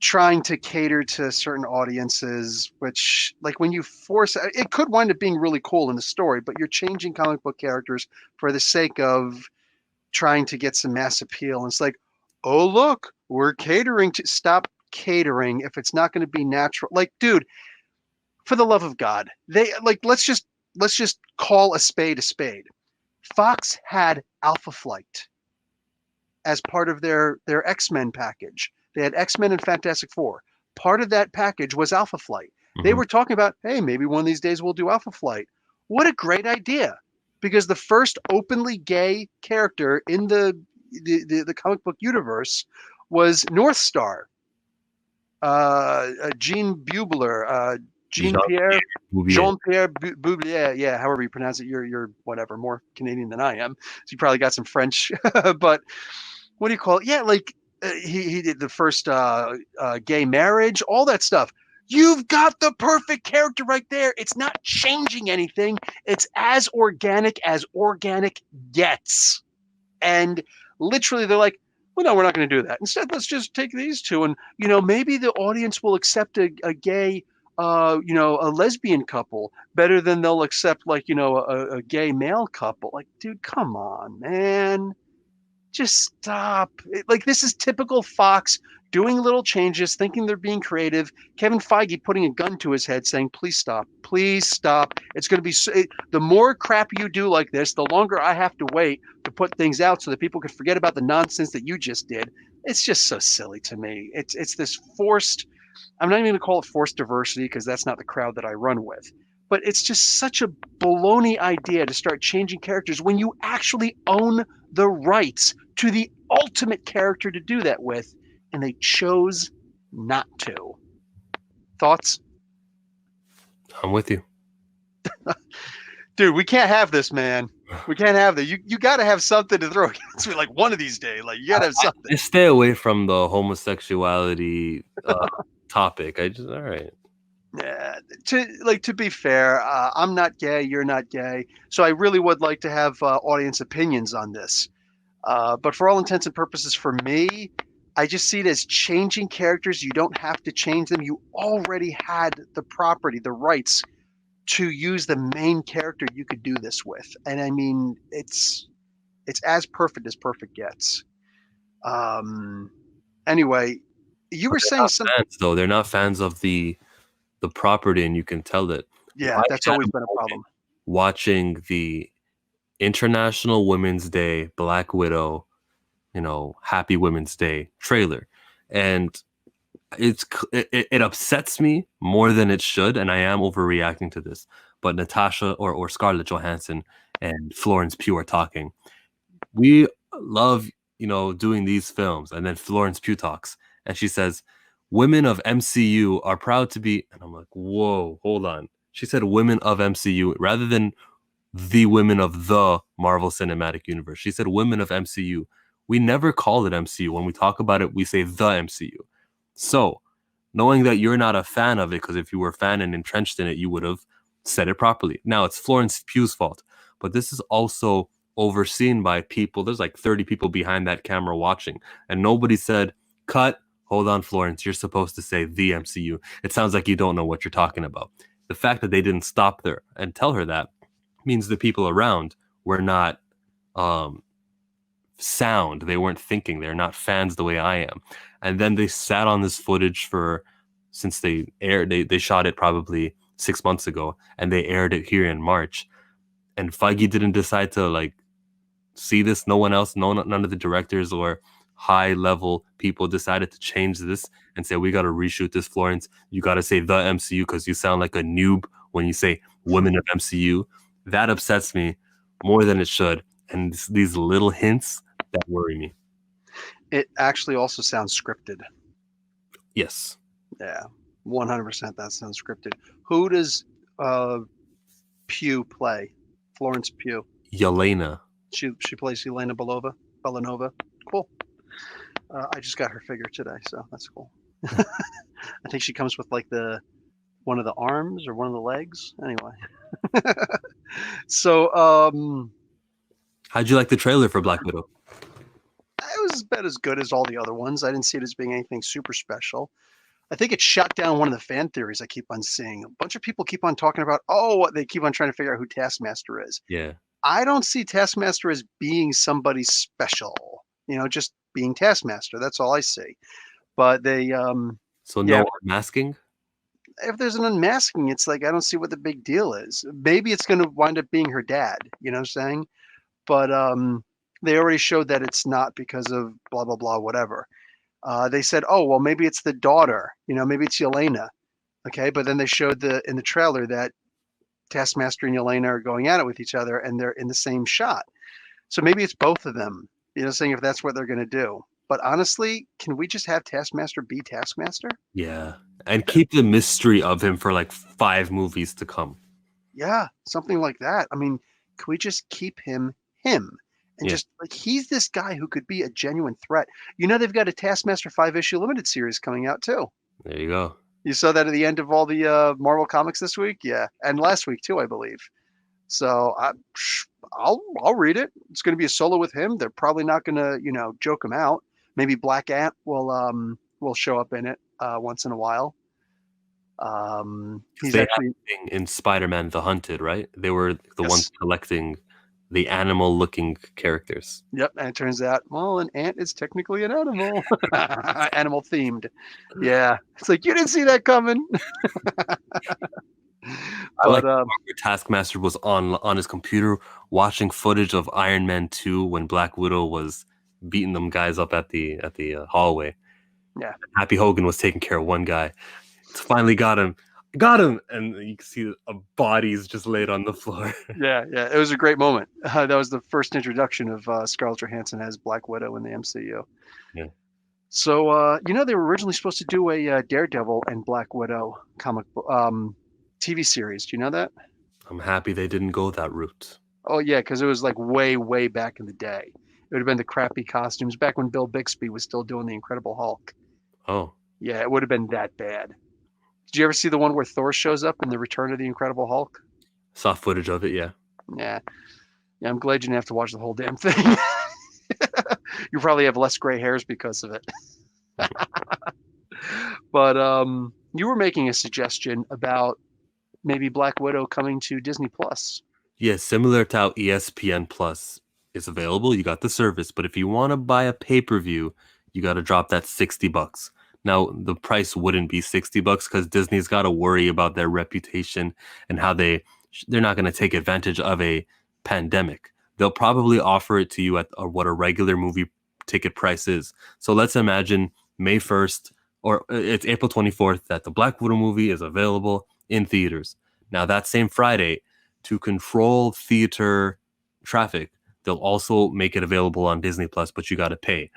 trying to cater to certain audiences, which, like, when you force it, could wind up being really cool in the story, but you're changing comic book characters for the sake of trying to get some mass appeal. And it's like, oh, look, we're catering to stop catering if it's not going to be natural. Like, dude, for the love of God, they like let's just call a spade a spade. Fox had Alpha Flight as part of their X-Men package. They had X-Men and Fantastic Four. Part of that package was Alpha Flight. They Hmm. were talking about, hey, maybe one of these days we'll do Alpha Flight. What a great idea. Because the first openly gay character in the comic book universe was North Star, Jean Bubler, Jean Pierre, Jean-Pierre Bouvier. Jean Pierre Boublier, yeah, however you pronounce it. You're whatever more Canadian than I am, so you probably got some French. But what do you call it? Yeah, like he did the first gay marriage, all that stuff. You've got the perfect character right there. It's not changing anything. It's as organic gets. And literally, they're like, well, no, we're not going to do that. Instead, let's just take these two, and maybe the audience will accept a gay, a lesbian couple better than they'll accept like a gay male couple. Like, dude, come on, man, just stop. Like, this is typical Fox doing little changes, thinking they're being creative. Kevin Feige putting a gun to his head saying, please stop. Please stop. It's going to be the more crap you do like this, the longer I have to wait to put things out so that people can forget about the nonsense that you just did. It's just so silly to me. It's this forced, I'm not even going to call it forced diversity because that's not the crowd that I run with. But it's just such a baloney idea to start changing characters when you actually own the rights to the ultimate character to do that with, and they chose not to. Thoughts? I'm with you. Dude, we can't have this, man. We can't have that. You got to have something to throw against me like one of these days. Like, you got to have something. I stay away from the homosexuality topic. All right. Yeah, to be fair, I'm not gay. You're not gay, so I really would like to have audience opinions on this. But for all intents and purposes, for me, I just see it as changing characters. You don't have to change them. You already had the property, the rights to use the main character you could do this with. And I mean, it's as perfect gets. Um, anyway, you But were they're saying not some, fans though. They're not fans of the property, and you can tell that. yeah, I that's had always a been a moment problem. watching the International Women's Day Black Widow, Happy Women's Day trailer, and it upsets me more than it should, and I am overreacting to this. But Natasha or Scarlett Johansson and Florence Pugh are talking. We love, doing these films, and then Florence Pugh talks, and she says, "Women of MCU are proud to be," and I'm like, "Whoa, hold on." She said, "Women of MCU," rather than the women of the Marvel Cinematic Universe. She said women of MCU. We never call it MCU. When we talk about it, we say the MCU. So, knowing that you're not a fan of it, because if you were a fan and entrenched in it, you would have said it properly. Now, it's Florence Pugh's fault, but this is also overseen by people. There's like 30 people behind that camera watching, and nobody said, cut, hold on, Florence, you're supposed to say the MCU. It sounds like you don't know what you're talking about. The fact that they didn't stop there and tell her that means the people around were not um, sound. They weren't thinking. They're not fans the way I am. And then they sat on this footage since they shot it probably 6 months ago, and they aired it here in March. And Feige didn't decide to like see this. No one else, none of the directors or high level people decided to change this and say, we got to reshoot this, Florence. You got to say the MCU because you sound like a noob when you say women of MCU. That upsets me more than it should. And these little hints that worry me. It actually also sounds scripted. Yes. Yeah, 100% that sounds scripted. Who does uh, Pugh play? Florence Pugh. Yelena. She plays Elena Belova. Belanova. Cool. I just got her figure today, so that's cool. I think she comes with like the one of the arms or one of the legs. Anyway, so How'd you like the trailer for Black Widow? it was about as good as all the other ones. I didn't see it as being anything super special. I think it shut down one of the fan theories I keep on seeing. A bunch of people keep on talking about, oh, they keep on trying to figure out who Taskmaster is. Yeah. I don't see Taskmaster as being somebody special, just being Taskmaster. That's all I see. But they, So yeah, no unmasking? if there's an unmasking, it's like, I don't see what the big deal is. Maybe it's going to wind up being her dad, you know what I'm saying? But they already showed that it's not because of blah, blah, blah, whatever. They said, oh, well, maybe it's the daughter, maybe it's Yelena. Okay. But then they showed in the trailer that Taskmaster and Yelena are going at it with each other and they're in the same shot. So maybe it's both of them, saying if that's what they're going to do. But honestly, can we just have Taskmaster be Taskmaster? Yeah. And keep the mystery of him for like 5 movies to come. Yeah, something like that. I mean, can we just keep him him? And Yeah. just like he's this guy who could be a genuine threat. They've got a Taskmaster 5-issue limited series coming out too. There you go. You saw that at the end of all the Marvel comics this week? Yeah. And last week too, I believe. So I'll read it. It's going to be a solo with him. They're probably not going to, joke him out. Maybe Black Ant will show up in it once in a while. He's They actually had a thing in Spider-Man The Hunted, right? They were the yes. ones collecting the animal-looking characters. Yep, and it turns out, well, an ant is technically an animal. Animal themed. Yeah. It's like you didn't see that coming. I like But where Taskmaster was on his computer watching footage of Iron Man 2 when Black Widow was beating them guys up at the hallway. yeah. Happy Hogan was taking care of one guy. Finally got him. Got him! And you can see a bodies just laid on the floor. Yeah, yeah. It was a great moment. That was the first introduction of Scarlett Johansson as Black Widow in the MCU. Yeah. So, they were originally supposed to do a Daredevil and Black Widow comic TV series. Do you know that? I'm happy they didn't go that route. Oh, yeah, because it was like way, way back in the day. It would have been the crappy costumes back when Bill Bixby was still doing the Incredible Hulk. Oh. Yeah, it would have been that bad. Did you ever see the one where Thor shows up in the Return of the Incredible Hulk? Saw footage of it, yeah. Yeah. Yeah, I'm glad you didn't have to watch the whole damn thing. You probably have less gray hairs because of it. But you were making a suggestion about maybe Black Widow coming to Disney Plus. Yeah, similar to how ESPN Plus is available, you got the service, but if you want to buy a pay-per-view, you got to drop that $60. Now, the price wouldn't be $60 because Disney's got to worry about their reputation and how they're not going to take advantage of a pandemic. They'll probably offer it to you at what a regular movie ticket price is. So let's imagine May 1st or it's April 24th that the Black Widow movie is available in theaters. Now, that same Friday, to control theater traffic, they'll also make it available on Disney Plus, but you got to pay.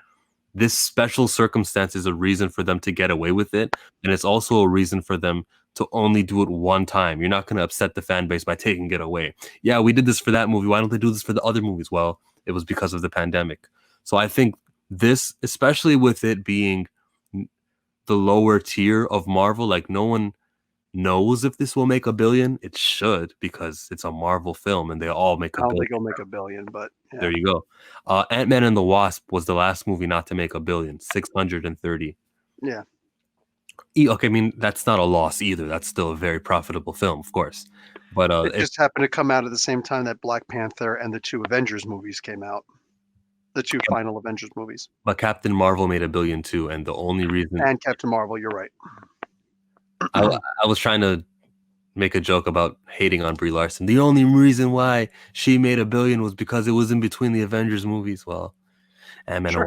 This special circumstance is a reason for them to get away with it, and it's also a reason for them to only do it one time. You're not going to upset the fan base by taking it away. Yeah, we did this for that movie. Why don't they do this for the other movies? Well, it was because of the pandemic. So I think this, especially with it being the lower tier of Marvel, like no one knows if this will make $1 billion. It should because it's a Marvel film and they all make I $1 don't billion. think it'll make $1 billion, but yeah. There you go. Ant-Man and the Wasp was the last movie not to make $1 billion, 630. Yeah. Okay, I mean that's not a loss either. That's still a very profitable film, of course. But It just happened to come out at the same time that Black Panther and the 2 Avengers movies came out. The 2 final Avengers movies. But Captain Marvel made $1 billion too, and the only reason And Captain Marvel, you're right. I was trying to make a joke about hating on Brie Larson. The only reason why she made $1 billion was because it was in between the Avengers movies. Well, Ant-Man and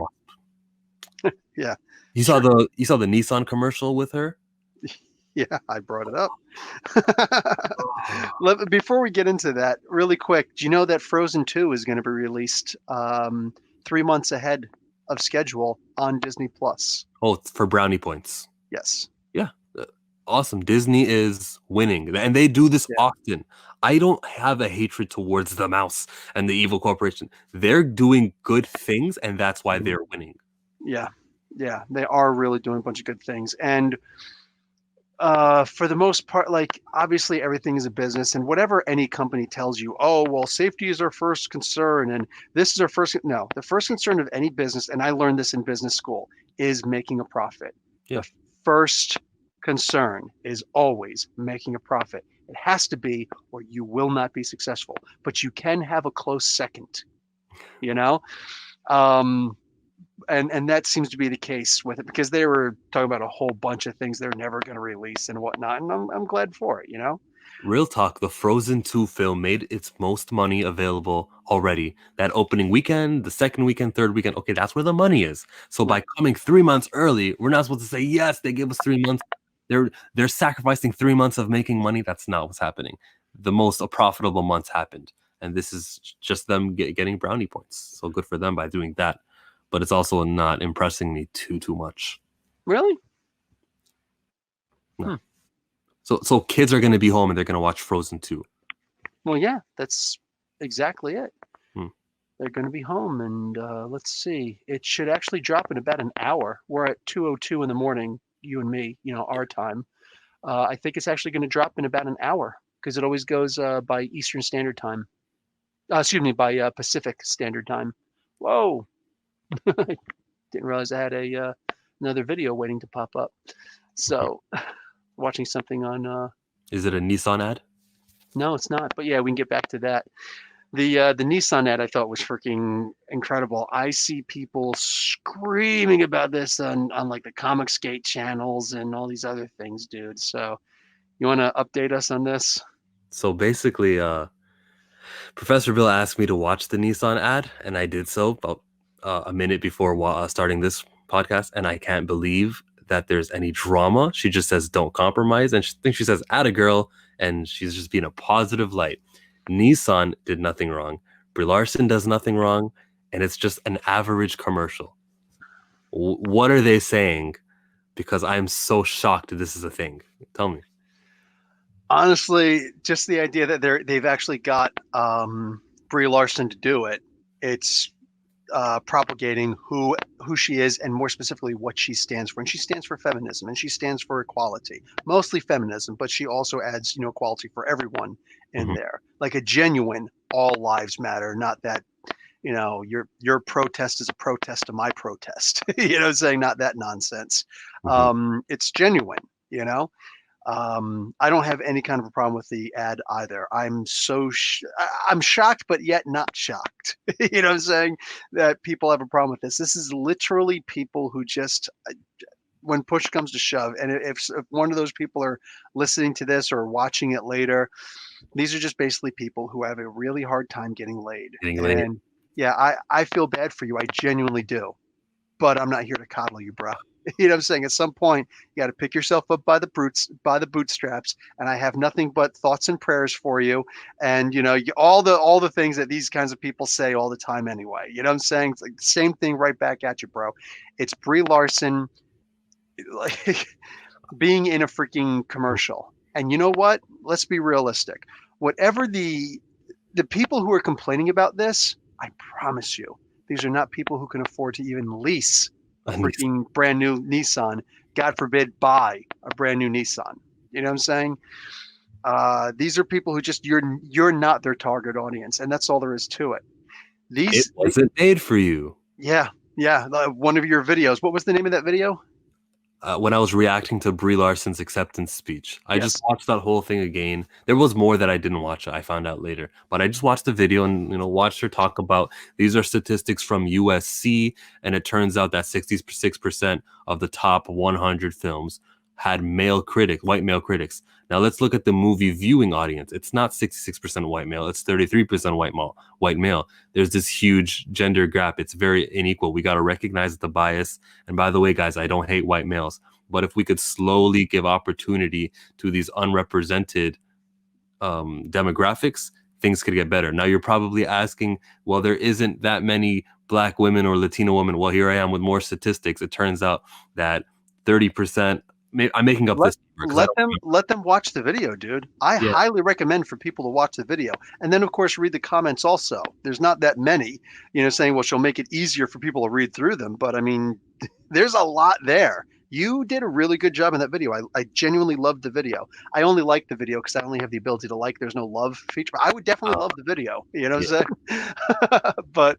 Wasp. Yeah. You saw the Nissan commercial with her? Yeah, I brought it up. Before we get into that, really quick, do you know that Frozen 2 is going to be released 3 months ahead of schedule on Disney Plus. Oh, it's for brownie points. Yes. Yeah. Awesome. Disney is winning. And they do this Yeah. often. I don't have a hatred towards the mouse and the evil corporation. They're doing good things, and that's why they're winning. Yeah. Yeah. They are really doing a bunch of good things. And for the most part, like obviously everything is a business, and whatever any company tells you, oh well, safety is our first concern, and this is our first. No, the first concern of any business, and I learned this in business school, is making a profit. Yeah. The first concern is always making a profit. It has to be, or you will not be successful. But you can have a close second. You know. And that seems to be the case with it, because they were talking about a whole bunch of things they're never going to release and whatnot, and I'm glad for it, you know. Real talk, the Frozen 2 film made its most money available already. That opening weekend, the second weekend, third weekend, okay, that's where the money is. So by Right. coming 3 months early, we're not supposed to say, yes, they give us 3 months. They're sacrificing 3 months of making money. That's not what's happening. The most profitable months happened. And this is just them getting brownie points. So good for them by doing that. But it's also not impressing me too much. Really? No. So kids are going to be home and they're going to watch Frozen 2. Well, yeah, that's exactly it. Hmm. They're going to be home, and let's see. It should actually drop in about an hour. We're at 2:02 in the morning, you and me, you know, our time. I think it's actually going to drop in about an hour, because it always goes by Eastern Standard Time. Excuse me, by Pacific Standard Time. Whoa! Didn't realize I had another video waiting to pop up. So, watching something on. Is it a Nissan ad? No, it's not. But yeah, we can get back to that. The Nissan ad I thought was freaking incredible. I see people screaming about this on like the Comicsgate channels and all these other things, dude. So, you want to update us on this? So basically, Professor Bill asked me to watch the Nissan ad, and I did so about a minute before starting this podcast, and I can't believe that there's any drama. She just says, don't compromise, and she thinks she says, atta girl, and she's just being a positive light. Nissan did nothing wrong. Brie Larson does nothing wrong, and it's just an average commercial. What are they saying? Because I'm so shocked this is a thing. Tell me. Honestly, just the idea that they've actually got Brie Larson to do it. It's propagating who she is, and more specifically what she stands for. And she stands for feminism, and she stands for equality, mostly feminism, but she also adds, you know, equality for everyone in there, like a genuine all lives matter, not that, you know, your protest is a protest to my protest, you know, saying not that nonsense. It's genuine, you know. I don't have any kind of a problem with the ad either. I'm shocked, but yet not shocked. You know what I'm saying? That people have a problem with this. This is literally people who just, when push comes to shove, and if one of those people are listening to this or watching it later, these are just basically people who have a really hard time getting laid. Getting laid. And yeah, I feel bad for you. I genuinely do. But I'm not here to coddle you, bro. You know what I'm saying? At some point, you got to pick yourself up by the bootstraps. And I have nothing but thoughts and prayers for you. And you know, all the things that these kinds of people say all the time anyway. You know what I'm saying? It's like the same thing right back at you, bro. It's Brie Larson, like being in a freaking commercial. And you know what? Let's be realistic. Whatever the people who are complaining about this, I promise you, these are not people who can afford to even lease a freaking brand new Nissan. God forbid, buy a brand new Nissan. You know what I'm saying? These are people who just you're not their target audience, and that's all there is to it. It wasn't made for you. Yeah. One of your videos. What was the name of that video? When I was reacting to Brie Larson's acceptance speech. I just watched that whole thing again. There was more that I didn't watch. I found out later, but I just watched the video and, you know, watched her talk about, these are statistics from USC, and it turns out that 66% of the top 100 films had white male critics. Now let's look at the movie viewing audience. It's not 66% white male. It's 33% white male. There's this huge gender gap. It's very unequal. We got to recognize the bias. And by the way, guys, I don't hate white males, but if we could slowly give opportunity to these unrepresented demographics, things could get better. Now you're probably asking, well, there isn't that many Black women or Latino women. Well, here I am with more statistics. It turns out that 30%. I'm making up Let this number because I don't remember. let them watch the video, dude. I Yeah. highly recommend for people to watch the video. And then of course read the comments also. There's not that many, saying, well, she'll make it easier for people to read through them. But I mean, there's a lot there. You did a really good job in that video. I genuinely loved the video. I only like the video because I only have the ability to like. There's no love feature. I would definitely love the video. You know what Yeah. I'm saying? But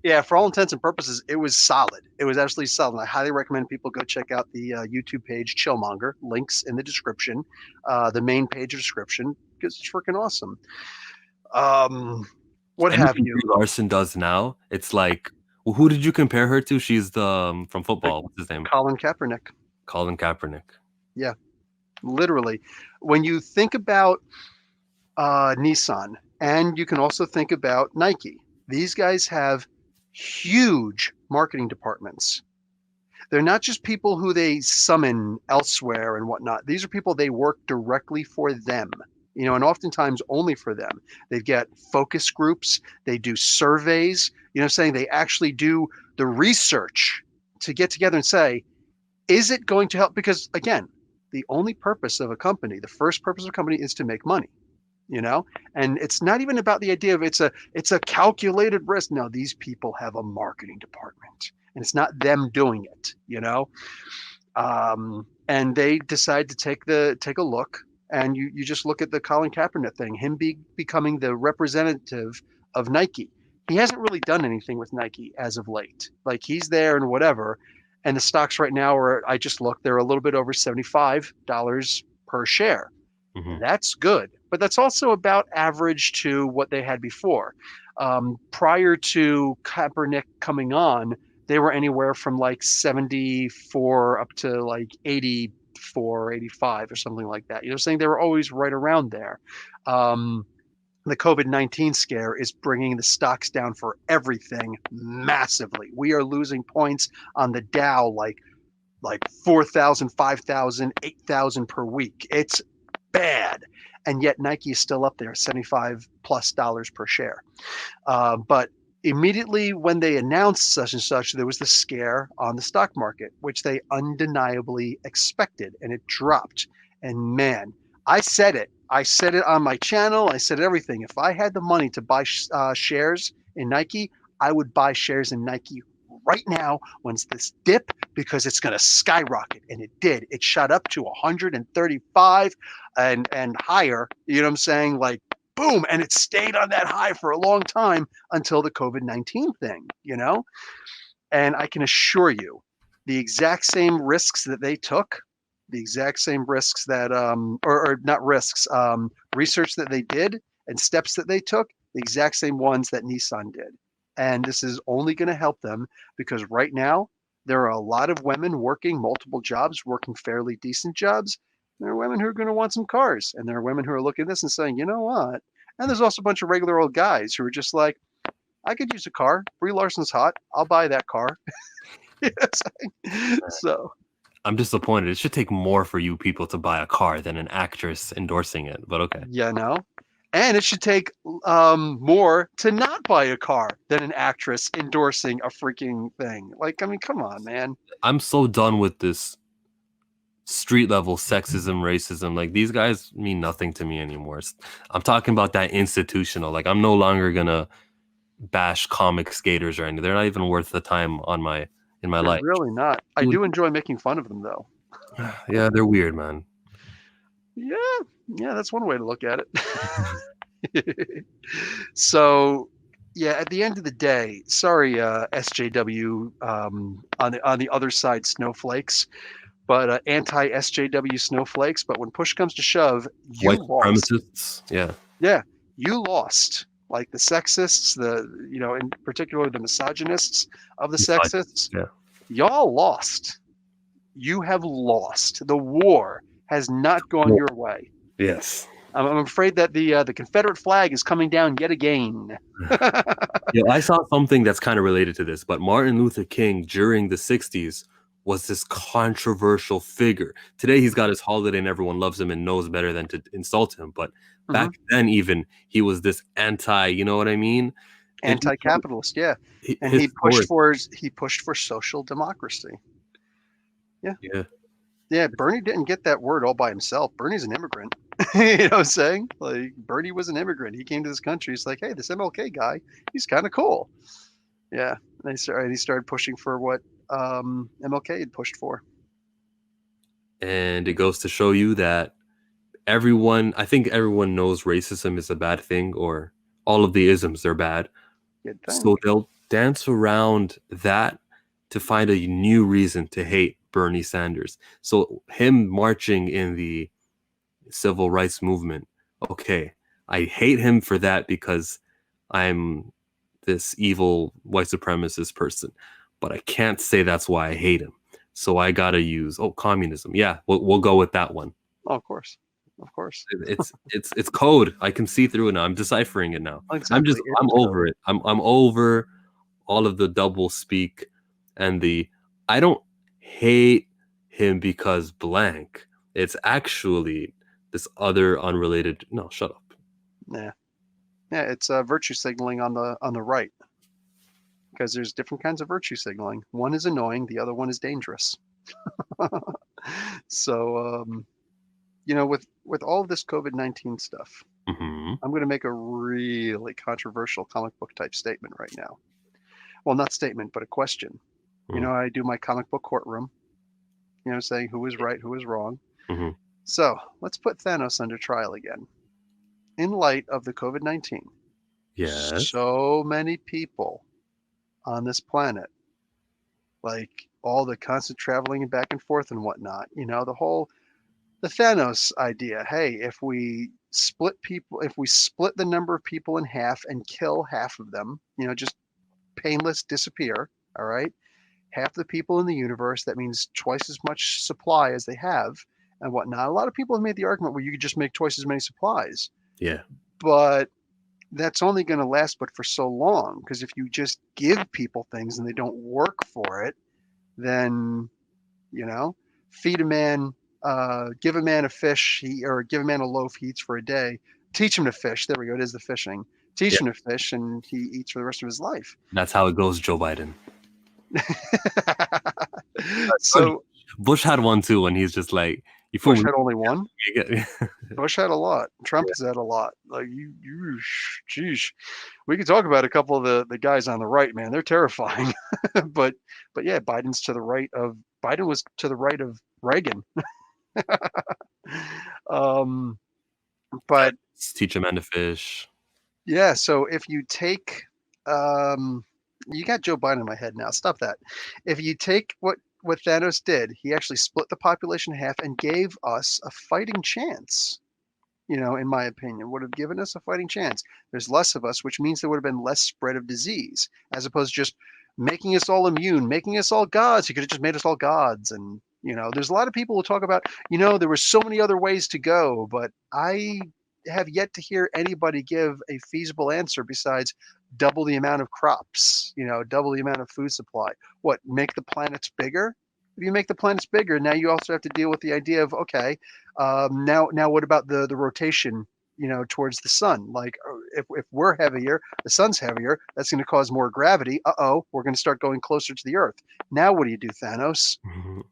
yeah, for all intents and purposes, it was solid. It was absolutely solid. I highly recommend people go check out the YouTube page Chillmonger. Links in the description, the main page description, because it's freaking awesome. What have Anything you? Brie Larson does now, it's like, well, who did you compare her to? She's the from football. What's his name? Colin Kaepernick. Colin Kaepernick. Yeah, literally. When you think about Nissan, and you can also think about Nike, these guys have huge marketing departments. They're not just people who they summon elsewhere and whatnot. These are people they work directly for them, and oftentimes only for them. They get focus groups, they do surveys, saying they actually do the research to get together and say, is it going to help? Because again, the only purpose of a company, the first purpose of a company is to make money, and it's not even about the idea of it's a calculated risk. No, these people have a marketing department and it's not them doing it, and they decide to take a look, and you just look at the Colin Kaepernick thing, him becoming the representative of Nike. He hasn't really done anything with Nike as of late. Like, he's there and whatever, and the stocks right now are, I just looked, they're a little bit over $75 per share. Mm-hmm. That's good, but that's also about average to what they had before. Prior to Kaepernick coming on, they were anywhere from like 74 up to like 84, 85 or something like that. Saying they were always right around there. The COVID-19 scare is bringing the stocks down for everything massively. We are losing points on the Dow like 4,000, 5,000, 8,000 per week. It's bad. And yet Nike is still up there, $75+ per share. But immediately when they announced such and such, there was the scare on the stock market, which they undeniably expected, and it dropped. And man, I said it on my channel. I said everything. If I had the money to buy shares in Nike, I would buy shares in Nike right now once this dip, because it's going to skyrocket. And it did. It shot up to 135 and higher. You know what I'm saying? Like, boom. And it stayed on that high for a long time until the COVID-19 thing, And I can assure you, the exact same risks that they took, the exact same risks that, or not risks, research that they did and steps that they took, the exact same ones that Nissan did. And this is only going to help them, because right now there are a lot of women working multiple jobs, working fairly decent jobs. There are women who are going to want some cars, and there are women who are looking at this and saying, you know what? And there's also a bunch of regular old guys who are just like, I could use a car. Brie Larson's hot. I'll buy that car. So I'm disappointed. It should take more for you people to buy a car than an actress endorsing it, but okay. And it should take more to not buy a car than an actress endorsing a freaking thing. Like, I mean, come on, man. I'm so done with this street level sexism, racism. Like, these guys mean nothing to me anymore. I'm talking about that institutional. Like, I'm no longer gonna bash comic skaters or anything. They're not even worth the time in my They're life. really not. I do enjoy making fun of them, though. Yeah, they're weird, man. Yeah, that's one way to look at it. So, yeah, at the end of the day, sorry, SJW on the other side snowflakes, but anti-SJW snowflakes. But when push comes to shove, you White lost. supremacists, Yeah, you lost. Like the sexists, in particular the misogynists of the sexists, yeah. Y'all lost. You have lost. The war has not gone your way. Yes. I'm afraid that the Confederate flag is coming down yet again. Yeah, I saw something that's kind of related to this, but Martin Luther King during the 60s was this controversial figure. Today he's got his holiday and everyone loves him and knows better than to insult him. But Hmm. back then, even he was this anti. You know what I mean? And even Anti-capitalist, yeah, and his story. he pushed for social democracy. Yeah, Yeah, yeah. Bernie didn't get that word all by himself. Bernie's an immigrant. You know what I'm saying? Like Bernie was an immigrant. He came to this country. He's like, hey, this MLK guy, he's kind of cool. Yeah, and he started pushing for what MLK had pushed for. and it goes to show you that everyone. I think everyone knows racism is a bad thing, or all of the isms are bad. You'd think. So they'll dance around that to find a new reason to hate Bernie Sanders. So him marching in the civil rights movement, okay, I hate him for that because I'm this evil white supremacist person, but I can't say that's why I hate him. So I gotta use communism. Yeah, we'll go with that one. Oh, of course, of course. It's code. I can see through it now. I'm deciphering it now. Exactly. It I'm is code. over it. I'm over all of the double speak and the I don't hate him because blank. It's actually this other unrelated. No, shut up. Yeah, yeah. It's virtue signaling on the right, because there's different kinds of virtue signaling. One is annoying, the other one is dangerous. So with all of this COVID-19 stuff, Hmm. I'm going to make a really controversial comic book type statement right now. Well, not statement, but a question. I do my comic book courtroom, saying who is right, who is wrong. Hmm. So let's put Thanos under trial again. In light of the COVID-19, Yes. so many people on this planet, like all the constant traveling and back and forth and whatnot, the Thanos idea. Hey, if we split the number of people in half and kill half of them, just painless disappear, all right? Half the people in the universe, that means twice as much supply as they have and whatnot. A lot of people have made the argument where you could just make twice as many supplies, Yeah. but that's only going to last but for so long, because if you just give people things and they don't work for it, then you know feed a man, give a man a fish, or give a man a loaf, he eats for a day. Teach him to fish, there we go, it is the fishing. Yeah. Teach him to fish and he eats for the rest of his life. That's how it goes, Joe Biden. So Bush had one too, and he's just like, "You fool Bush me." had only one. Yeah. Bush had a lot. Trump has had a lot. Like geez, we could talk about a couple of the guys on the right, man. They're terrifying. but yeah, Biden was to the right of Reagan. um, but Teach a man to fish. yeah, so if you take, um, you got Joe Biden in my head now. Stop that. If you take what Thanos did, he actually split the population in half and gave us a fighting chance. In my opinion, would have given us a fighting chance. There's less of us, which means there would have been less spread of disease, as opposed to just making us all immune, making us all gods. He could have just made us all gods. And, there's a lot of people who talk about, there were so many other ways to go, but I have yet to hear anybody give a feasible answer besides double the amount of crops, double the amount of food supply. What, make the planets bigger? If you make the planets bigger, now you also have to deal with the idea of, okay, now what about the rotation, towards the sun? Like, if we're heavier, the sun's heavier, that's going to cause more gravity. We're going to start going closer to the Earth. Now what do you do, Thanos? Mhm.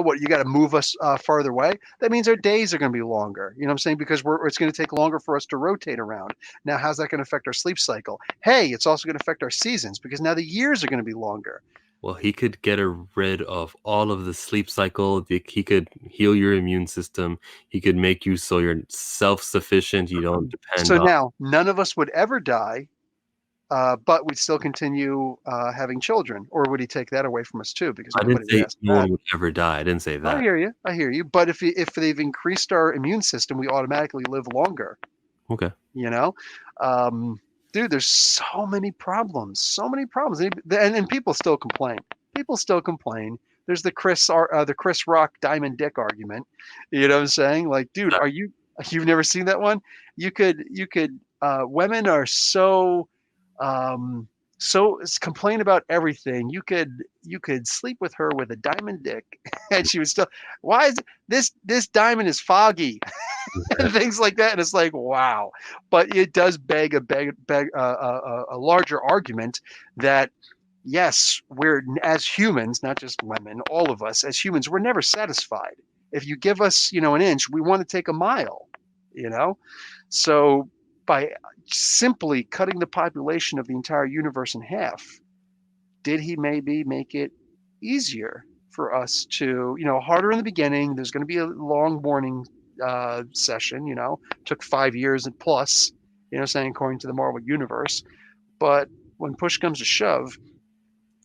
What, you got to move us farther away? That means our days are going to be longer. You know what I'm saying? Because it's going to take longer for us to rotate around. Now, how's that going to affect our sleep cycle? Hey, it's also going to affect our seasons, because now the years are going to be longer. Well, he could get rid of all of the sleep cycle. He could heal your immune system. He could make you so you're self-sufficient. You don't depend So on. now none of us would ever die, but we'd still continue having children. Or would he take that away from us too? Because I didn't nobody would say ask no that. one would ever die. I didn't say I that. hear you. I hear you. But if they've increased our immune system, we automatically live longer. Okay. You know, um, dude, there's so many problems. So many problems, and people still complain. People still complain. There's the Chris Rock Diamond Dick argument. You know what I'm saying? Like, dude, you've never seen that one? You could women are so um, complain about everything. You could sleep with her with a diamond dick, and she would still. Why is this diamond is foggy and things like that? And it's like, wow. But it does beg a larger argument that yes, we're as humans, not just women, all of us as humans, we're never satisfied. If you give us, an inch, we want to take a mile, you know? So by simply cutting the population of the entire universe in half, did he maybe make it easier for us to, harder in the beginning? There's going to be a long mourning session, took 5 years and plus, saying according to the Marvel universe. But when push comes to shove,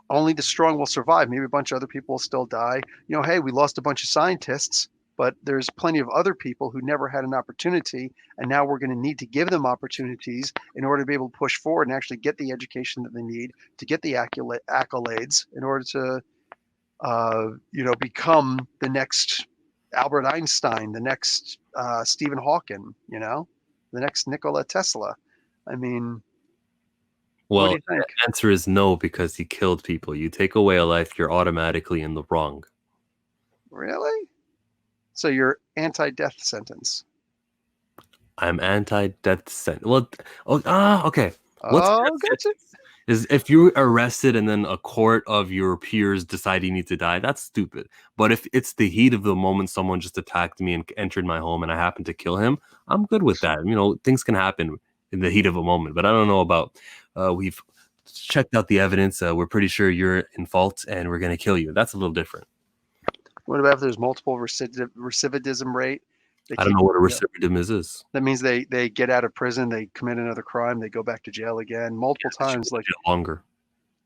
only the strong will survive. Maybe a bunch of other people will still die. Hey, we lost a bunch of scientists, but there's plenty of other people who never had an opportunity, and now we're going to need to give them opportunities in order to be able to push forward and actually get the education that they need to get the accolades in order to, become the next Albert Einstein, the next Stephen Hawking, the next Nikola Tesla. I mean, what do Well, you the think? answer is no because he killed people. You take away a life, you're automatically in the wrong. Really? So you're anti-death sentence. I'm anti-death sentence. Well, okay. What's Oh, death gotcha. sentence? Is if you're arrested and then a court of your peers decide you need to die, that's stupid. But if it's the heat of the moment, someone just attacked me and entered my home and I happen to kill him, I'm good with that. Things can happen in the heat of a moment, but I don't know about, we've checked out the evidence. We're pretty sure you're in fault and we're going to kill you. That's a little different. What about if there's multiple recidivism rate? They I don't keep, know what a recidivism is. that means they get out of prison, they commit another crime, they go back to jail again multiple They should go times. to Like, jail longer.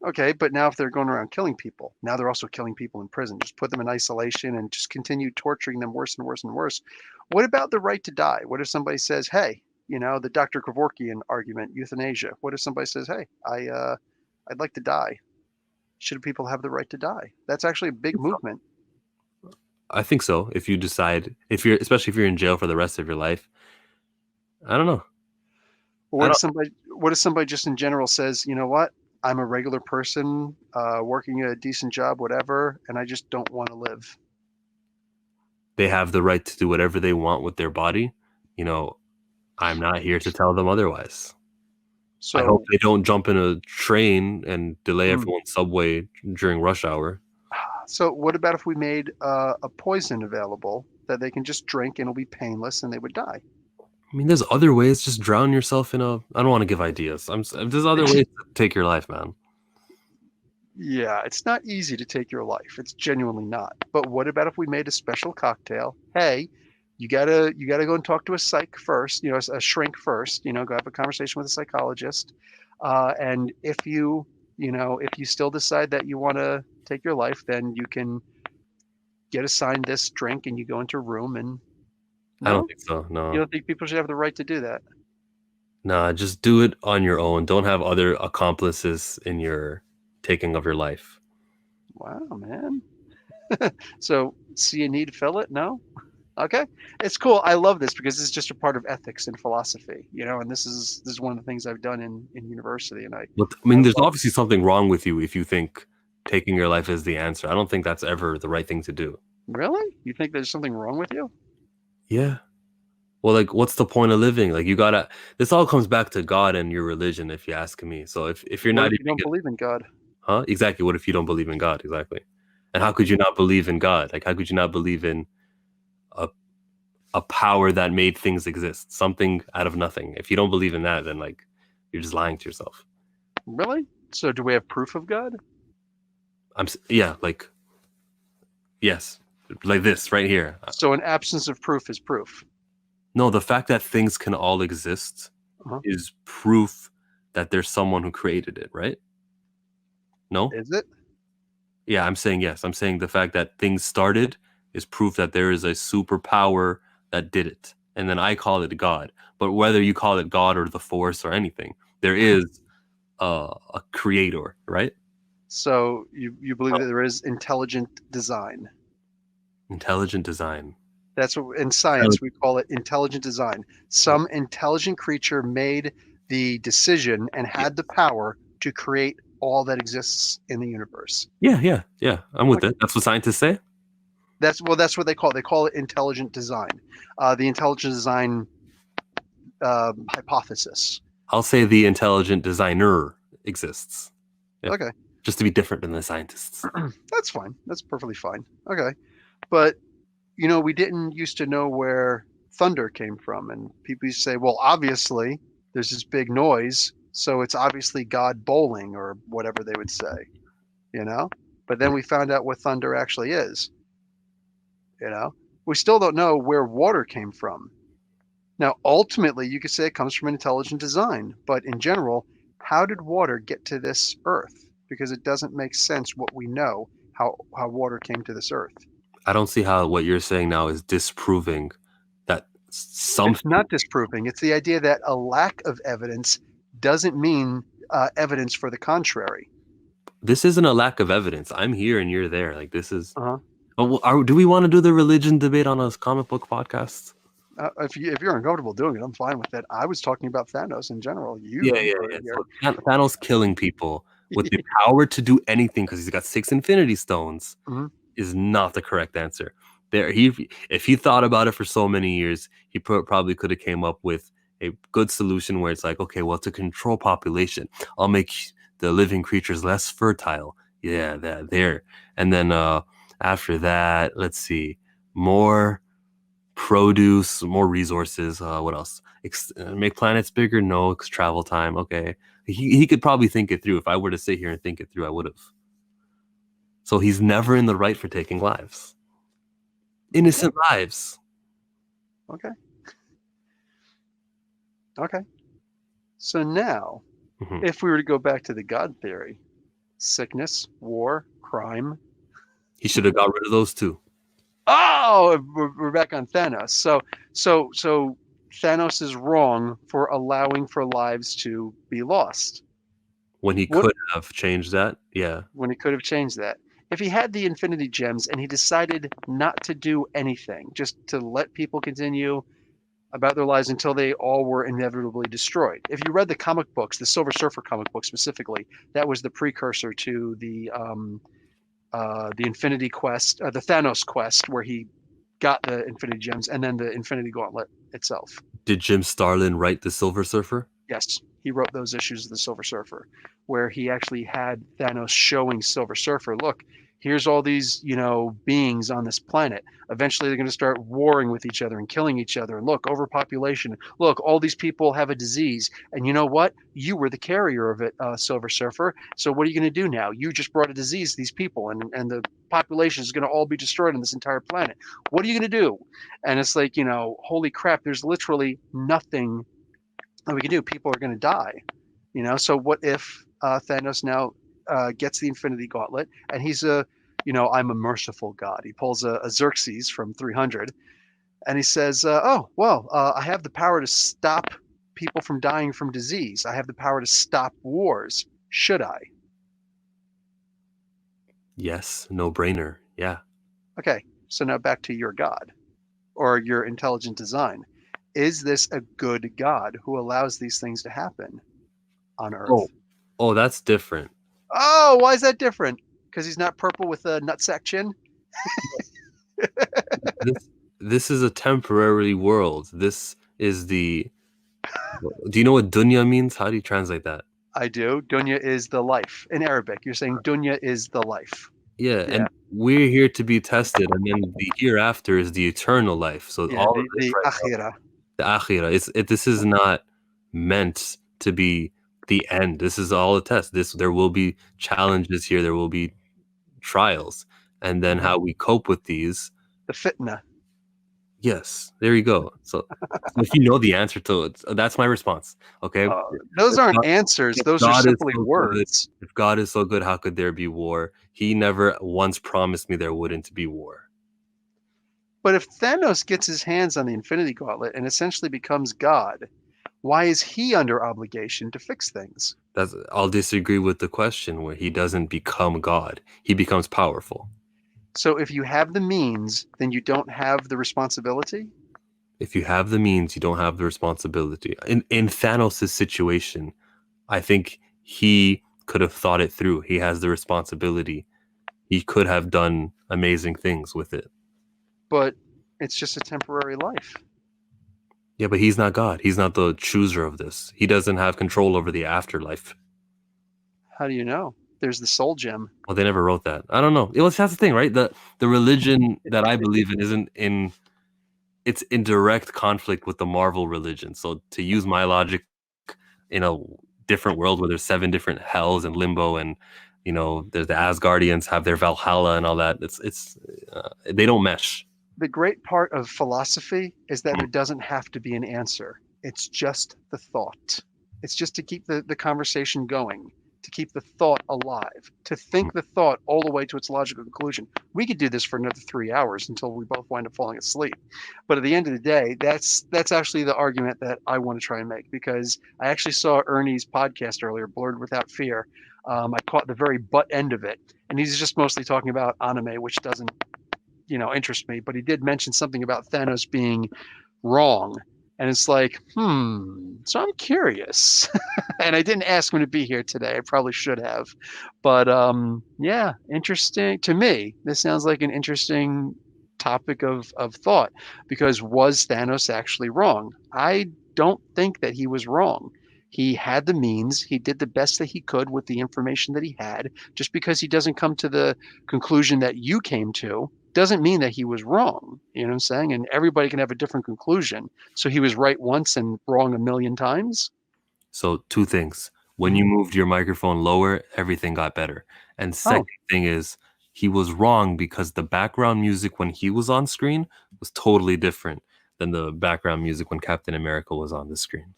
okay, but now if they're going around killing people, now they're also killing people in prison. Just put them in isolation and just continue torturing them worse and worse and worse. What about the right to die? What if somebody says, hey, the Dr. Kevorkian argument, euthanasia? What if somebody says, hey, I'd like to die? Should people have the right to die? That's actually a big movement. I think so. If you decide, especially if you're in jail for the rest of your life, I don't know. Or I don't. what if somebody just in general says, you know what? I'm a regular person, working a decent job, whatever, and I just don't want to live. They have the right to do whatever they want with their body. You know, I'm not here to tell them otherwise. I hope So, they don't jump in a train and delay hmm, everyone's subway during rush hour. so what about if we made a poison available that they can just drink and it'll be painless and they would die? I mean, there's other ways. Just drown yourself in a. I don't want to give ideas. There's other ways to take your life, man. Yeah, it's not easy to take your life. It's genuinely not. But what about if we made a special cocktail? Hey, you gotta go and talk to a psych first, a shrink first, go have a conversation with a psychologist. And if you still decide that you want to take your life, then you can get assigned this drink and you go into a room and I don't no, think so. you No, don't think people should have the right to do that? nah. Just do it on your own. Don't have other accomplices in your taking of your life. Wow, man. So see a need, fill it? No? Okay, it's cool. I love this because it's just a part of ethics and philosophy, and this is one of the things I've done in university, and I But I I mean, there's love. obviously something wrong with you if you think taking your life is the answer. I don't think that's ever the right thing to do. Really? You think there's something wrong with you? Yeah. Well, like, what's the point of living? Like, you gotta. This all comes back to God and your religion, if you ask me. So if you're What not if even, you don't believe in God? huh? Exactly. What if you don't believe in God? Exactly. And how could you not believe in God? Like, how could you not believe in a a power that made things exist, something out of nothing? If you don't believe in that, then like, you're just lying to yourself. Really? So do we have proof of God? Yeah, like, yes, like this right here. So an absence of proof is proof. No, the fact that things can all exist Uh-huh. is proof that there's someone who created it, right? No? Is it? Yeah, I'm saying yes. I'm saying the fact that things started is proof that there is a superpower that did it. And then I call it God. But whether you call it God or the force or anything, there is a creator, right? So you believe Oh. that there is intelligent design. Intelligent design. That's what in science we call it intelligent design. Some intelligent creature made the decision and Yeah. had the power to create all that exists in the universe. Yeah. I'm with Okay. it. That's what scientists say. That's what they call it. They call it intelligent design. The intelligent design hypothesis. I'll say the intelligent designer exists. Yeah. Okay. Just to be different than the scientists. That's fine. That's perfectly fine. Okay. But we didn't used to know where thunder came from, and people used to say, well, obviously there's this big noise, so it's obviously God bowling or whatever they would say, you know. But then we found out what thunder actually is, you know. We still don't know where water came from. Now, ultimately, you could say it comes from intelligent design, but in general, how did water get to this earth? Because it doesn't make sense what we know how water came to this earth. I don't see how what you're saying now is disproving that It's something. not disproving. It's the idea that a lack of evidence doesn't mean evidence for the contrary. This isn't a lack of evidence. I'm here and you're there. Like this is. Uh-huh. Oh, do we want to do the religion debate on a comic book podcast? If you're uncomfortable doing it, I'm fine with it. I was talking about Thanos in general. You were Yeah. here. So Thanos killing people with the power to do anything because he's got 6 Infinity Stones Mhm. is not the correct answer. If he thought about it for so many years, he probably could have came up with a good solution where it's like, okay, well, to control population, I'll make the living creatures less fertile. Yeah, that there, and then after that, let's see, more produce, more resources. What else? Make planets bigger? No, travel time. Okay, he could probably think it through. If I were to sit here and think it through, I would have. So he's never in the right for taking lives. Okay. Innocent lives. Okay. Okay. So now, Mhm. if we were to go back to the God theory, sickness, war, crime. He should have got rid of those too Oh, we're back on Thanos. So Thanos is wrong for allowing for lives to be lost. when he What could have changed that. Yeah. when he could have changed that? If he had the Infinity Gems and he decided not to do anything, just to let people continue about their lives until they all were inevitably destroyed. If you read the comic books, the Silver Surfer comic book specifically, that was the precursor to the Infinity Quest, the Thanos quest, where he got the Infinity Gems and then the Infinity Gauntlet itself. Did Jim Starlin write the Silver Surfer? Yes, he wrote those issues of the Silver Surfer, where he actually had Thanos showing Silver Surfer, look, here's all these, beings on this planet. Eventually, they're going to start warring with each other and killing each other. And look, overpopulation. Look, all these people have a disease. And you know what? You were the carrier of it, Silver Surfer. So what are you going to do now? You just brought a disease to these people, and the population is going to all be destroyed on this entire planet. What are you going to do? And it's like, holy crap, there's literally nothing that we can do. People are going to die. So what if Thanos now gets the Infinity Gauntlet and he's I'm a merciful God. He pulls a Xerxes from 300 and he says, oh, well, I have the power to stop people from dying from disease. I have the power to stop wars. Should I? Yes. No brainer. Yeah. Okay, so now back to your God or your intelligent design. Is this a good God who allows these things to happen on Oh. Earth? Oh, that's different. Oh, why is that different? Because he's not purple with a nutsack chin? This this is a temporary world. This is the. Do you know what dunya means? How do you translate that? I do. Dunya is the life. In Arabic, you're saying dunya is the life. Yeah, Yeah, and we're here to be tested, and then the hereafter is the eternal life. So yeah, all of this the right now, akhirah. the akhirah, this is not meant to be the end. This is all a test. There will be challenges here. There will be trials, and then Mhm. how we cope with these. The fitna. Yes, there you go. So if you know the answer to it, that's my response. Okay, Those if aren't God, answers. if Those are God is simply so good, words. if God is so good, how could there be war? He never once promised me there wouldn't be war. But if Thanos gets his hands on the Infinity Gauntlet and essentially becomes God, why is he under obligation to fix things? I'll disagree with the question where he doesn't become God. He becomes powerful. So if you have the means, then you don't have the responsibility? If you have the means, you don't have the responsibility. In Thanos' situation, I think he could have thought it through. He has the responsibility. He could have done amazing things with it. But it's just a temporary life. Yeah, but he's not God. He's not the chooser of this. He doesn't have control over the afterlife. How do you know? There's the soul gem. Well, they never wrote that. I don't know. It was that's the thing, right? The religion that I believe in isn't in it's in direct conflict with the Marvel religion. So to use my logic in a different world where there's 7 different hells and limbo and there's the Asgardians have their Valhalla and all that. It's they don't mesh. The great part of philosophy is that there doesn't have to be an answer. It's just the thought. It's just to keep the conversation going, to keep the thought alive, to think the thought all the way to its logical conclusion. We could do this for another 3 hours until we both wind up falling asleep. But at the end of the day, that's actually the argument that I want to try and make, because I actually saw Ernie's podcast earlier, Blurred Without Fear. I caught the very butt end of it, and he's just mostly talking about anime, which doesn't interest me, but he did mention something about Thanos being wrong. And it's like, so I'm curious. And I didn't ask him to be here today. I probably should have. But yeah, interesting. To me, this sounds like an interesting topic of thought, because was Thanos actually wrong? I don't think that he was wrong. He had the means. He did the best that he could with the information that he had. Just because he doesn't come to the conclusion that you came to doesn't mean that he was wrong. You know what I'm saying? And everybody can have a different conclusion. So he was right once and wrong a million times. So 2 things. When you moved your microphone lower, everything got better. And second thing is he was wrong because the background music when he was on screen was totally different than the background music when Captain America was on the screen.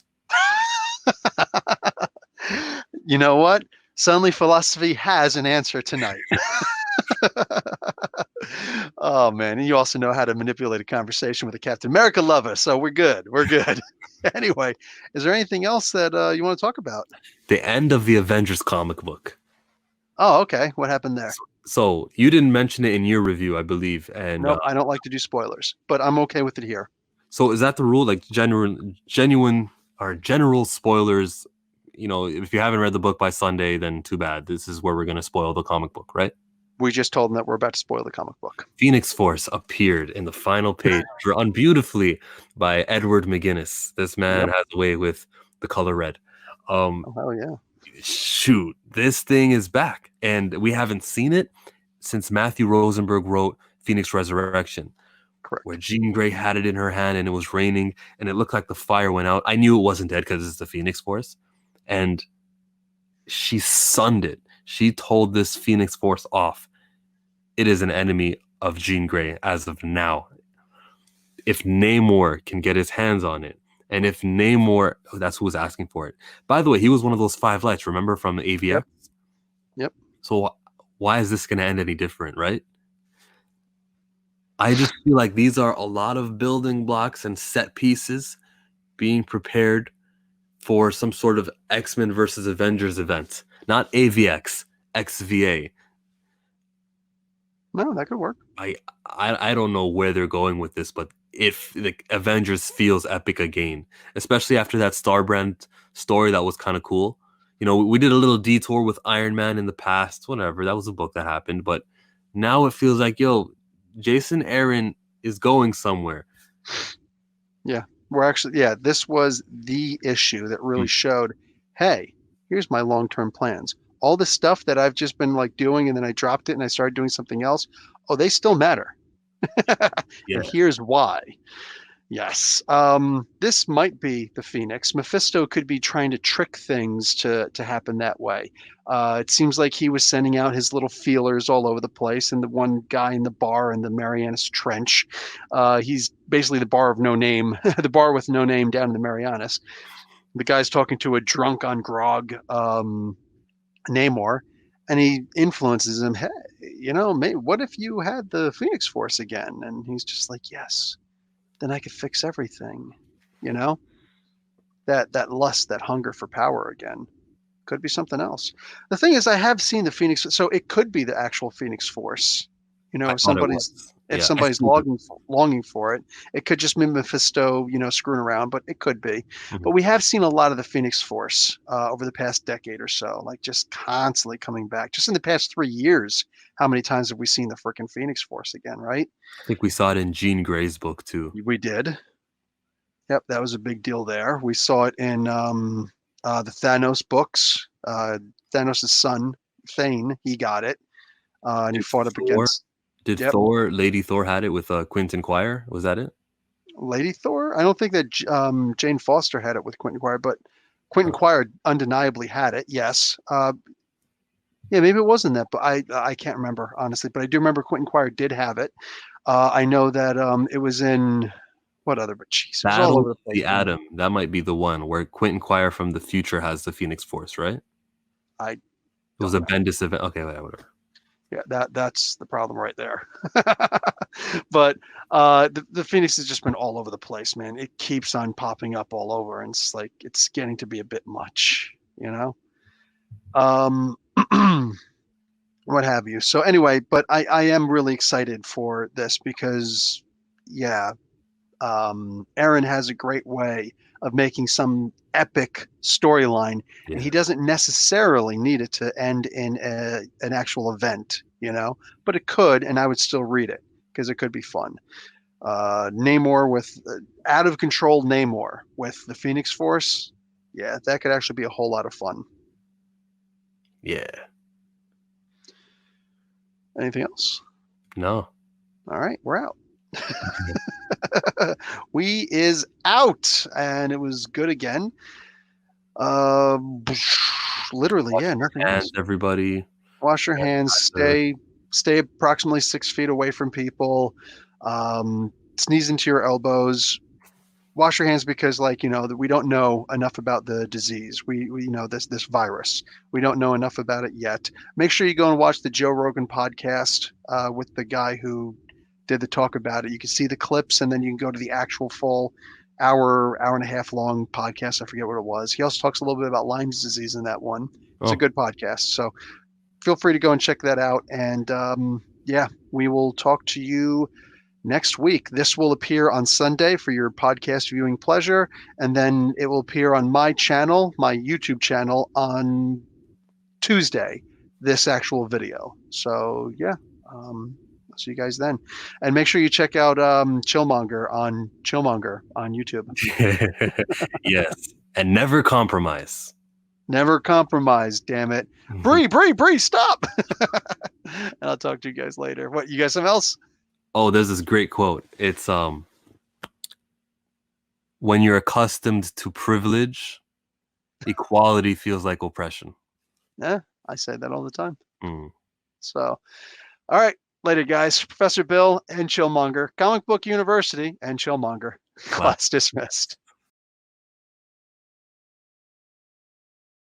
You know what? Suddenly philosophy has an answer tonight. Oh man, and you also know how to manipulate a conversation with a Captain America lover, so we're good. We're good. Anyway, is there anything else that you want to talk about? The end of the Avengers comic book. Oh, okay. What happened there? So you didn't mention it in your review, I believe. And Nope, I don't like to do spoilers, but I'm okay with it here. so is that the rule? Like genuine or general spoilers? If you haven't read the book by Sunday, then too bad. This is where we're going to spoil the comic book, right? We just told them that we're about to spoil the comic book. Phoenix Force appeared in the final page, drawn beautifully by Edward McGuinness. This man has a way with the color red. Oh, hell yeah. Shoot, this thing is back. And we haven't seen it since Matthew Rosenberg wrote Phoenix Resurrection. Correct. Where Jean Grey had it in her hand and it was raining and it looked like the fire went out. I knew it wasn't dead because it's the Phoenix Force. And she sunned it. She told this Phoenix Force off. It is an enemy of Jean Grey as of now. If Namor can get his hands on it, and if Namor, that's who was asking for it. By the way, he was one of those 5 lights, remember, from the AVX? Yep. So why is this going to end any different, right? I just feel like these are a lot of building blocks and set pieces being prepared for some sort of X-Men versus Avengers event. Not AVX, XVA. No, that could work. I don't know where they're going with this, but if the Avengers feels epic again, especially after that Starbrand story that was kind of cool. We did a little detour with Iron Man in the past, whatever. That was a book that happened, but now it feels like, Jason Aaron is going somewhere. Yeah, this was the issue that really showed, hey, here's my long-term plans. All the stuff that I've just been like doing and then I dropped it and I started doing something else. Oh, they still matter. And here's why. Yes. This might be the Phoenix. Mephisto could be trying to trick things to happen that way. It seems like he was sending out his little feelers all over the place. And the one guy in the bar in the Marianas Trench, he's basically the bar of no name, the bar with no name down in the Marianas. The guy's talking to a drunk on grog Namor, and he influences him. Hey, what if you had the Phoenix Force again? And he's just like, yes. Then I could fix everything. That lust, that hunger for power again. Could be something else. The thing is, I have seen the Phoenix, so it could be the actual Phoenix Force. If somebody's If Yeah, somebody's actually, longing for it, it could just be Mephisto, screwing around, but it could be. mhm. But we have seen a lot of the Phoenix Force over the past decade or so, like just constantly coming back. Just in the past 3 years, how many times have we seen the freaking Phoenix Force again, right? I think we saw it in Jean Grey's book too. We did. Yep, that was a big deal there. We saw it in the Thanos books. Thanos' son, Thane, he got it, and he Did fought up Thor? against. Did Yep, Thor? Lady Thor had it with Quentin Quire. Was that it? Lady Thor. I don't think that Jane Foster had it with Quentin Quire, but Quentin Quire undeniably had it. Yes. Yeah, maybe it wasn't that, but I can't remember honestly. But I do remember Quentin Quire did have it. I know that it was in what other? But jeez, it was all Battle over the of place, the man. Atom. That might be the one where Quentin Quire from the future has the Phoenix Force, right? I It was don't a know. Bendis event. Okay, whatever. Yeah, that's the problem right there. But the Phoenix has just been all over the place, man. It keeps on popping up all over, and it's like it's getting to be a bit much, you know. Um, what have you. So anyway, but I am really excited for this because, yeah, Aaron has a great way of making some epic storyline, and he Yeah. doesn't necessarily need it to end in an actual event, but it could, and I would still read it because it could be fun. Namor with out of control Namor with the Phoenix Force, yeah, that could actually be a whole lot of fun. Yeah. Anything else? No. All right, we're out. We is out, and it was good again. Um, literally, Wash yeah, your nothing hands, else. everybody. Wash your hands. Uh, Stay approximately 6 feet away from people. Sneeze into your elbows. Wash your hands because, like, that we don't know enough about the disease. We this virus. We don't know enough about it yet. Make sure you go and watch the Joe Rogan podcast with the guy who did the talk about it. You can see the clips, and then you can go to the actual full hour and a half long podcast. I forget what it was. He also talks a little bit about Lyme's disease in that one. It's a oh, good podcast. So feel free to go and check that out. And yeah, we will talk to you next week. This will appear on Sunday for your podcast viewing pleasure, and then it will appear on my channel, my YouTube channel, on Tuesday, this actual video. So yeah, I'll see you guys then. And make sure you check out Chillmonger on YouTube. yes. And never compromise. Never compromise, damn it. Bree, stop. And I'll talk to you guys later. What, you got something else? Oh, there's this great quote. It's when you're accustomed to privilege, equality feels like oppression. Yeah, I say that all the time. Mm. So, all right, later, guys. Professor Bill and Chillmonger, Comic Book University and Chillmonger. Clap. Class dismissed.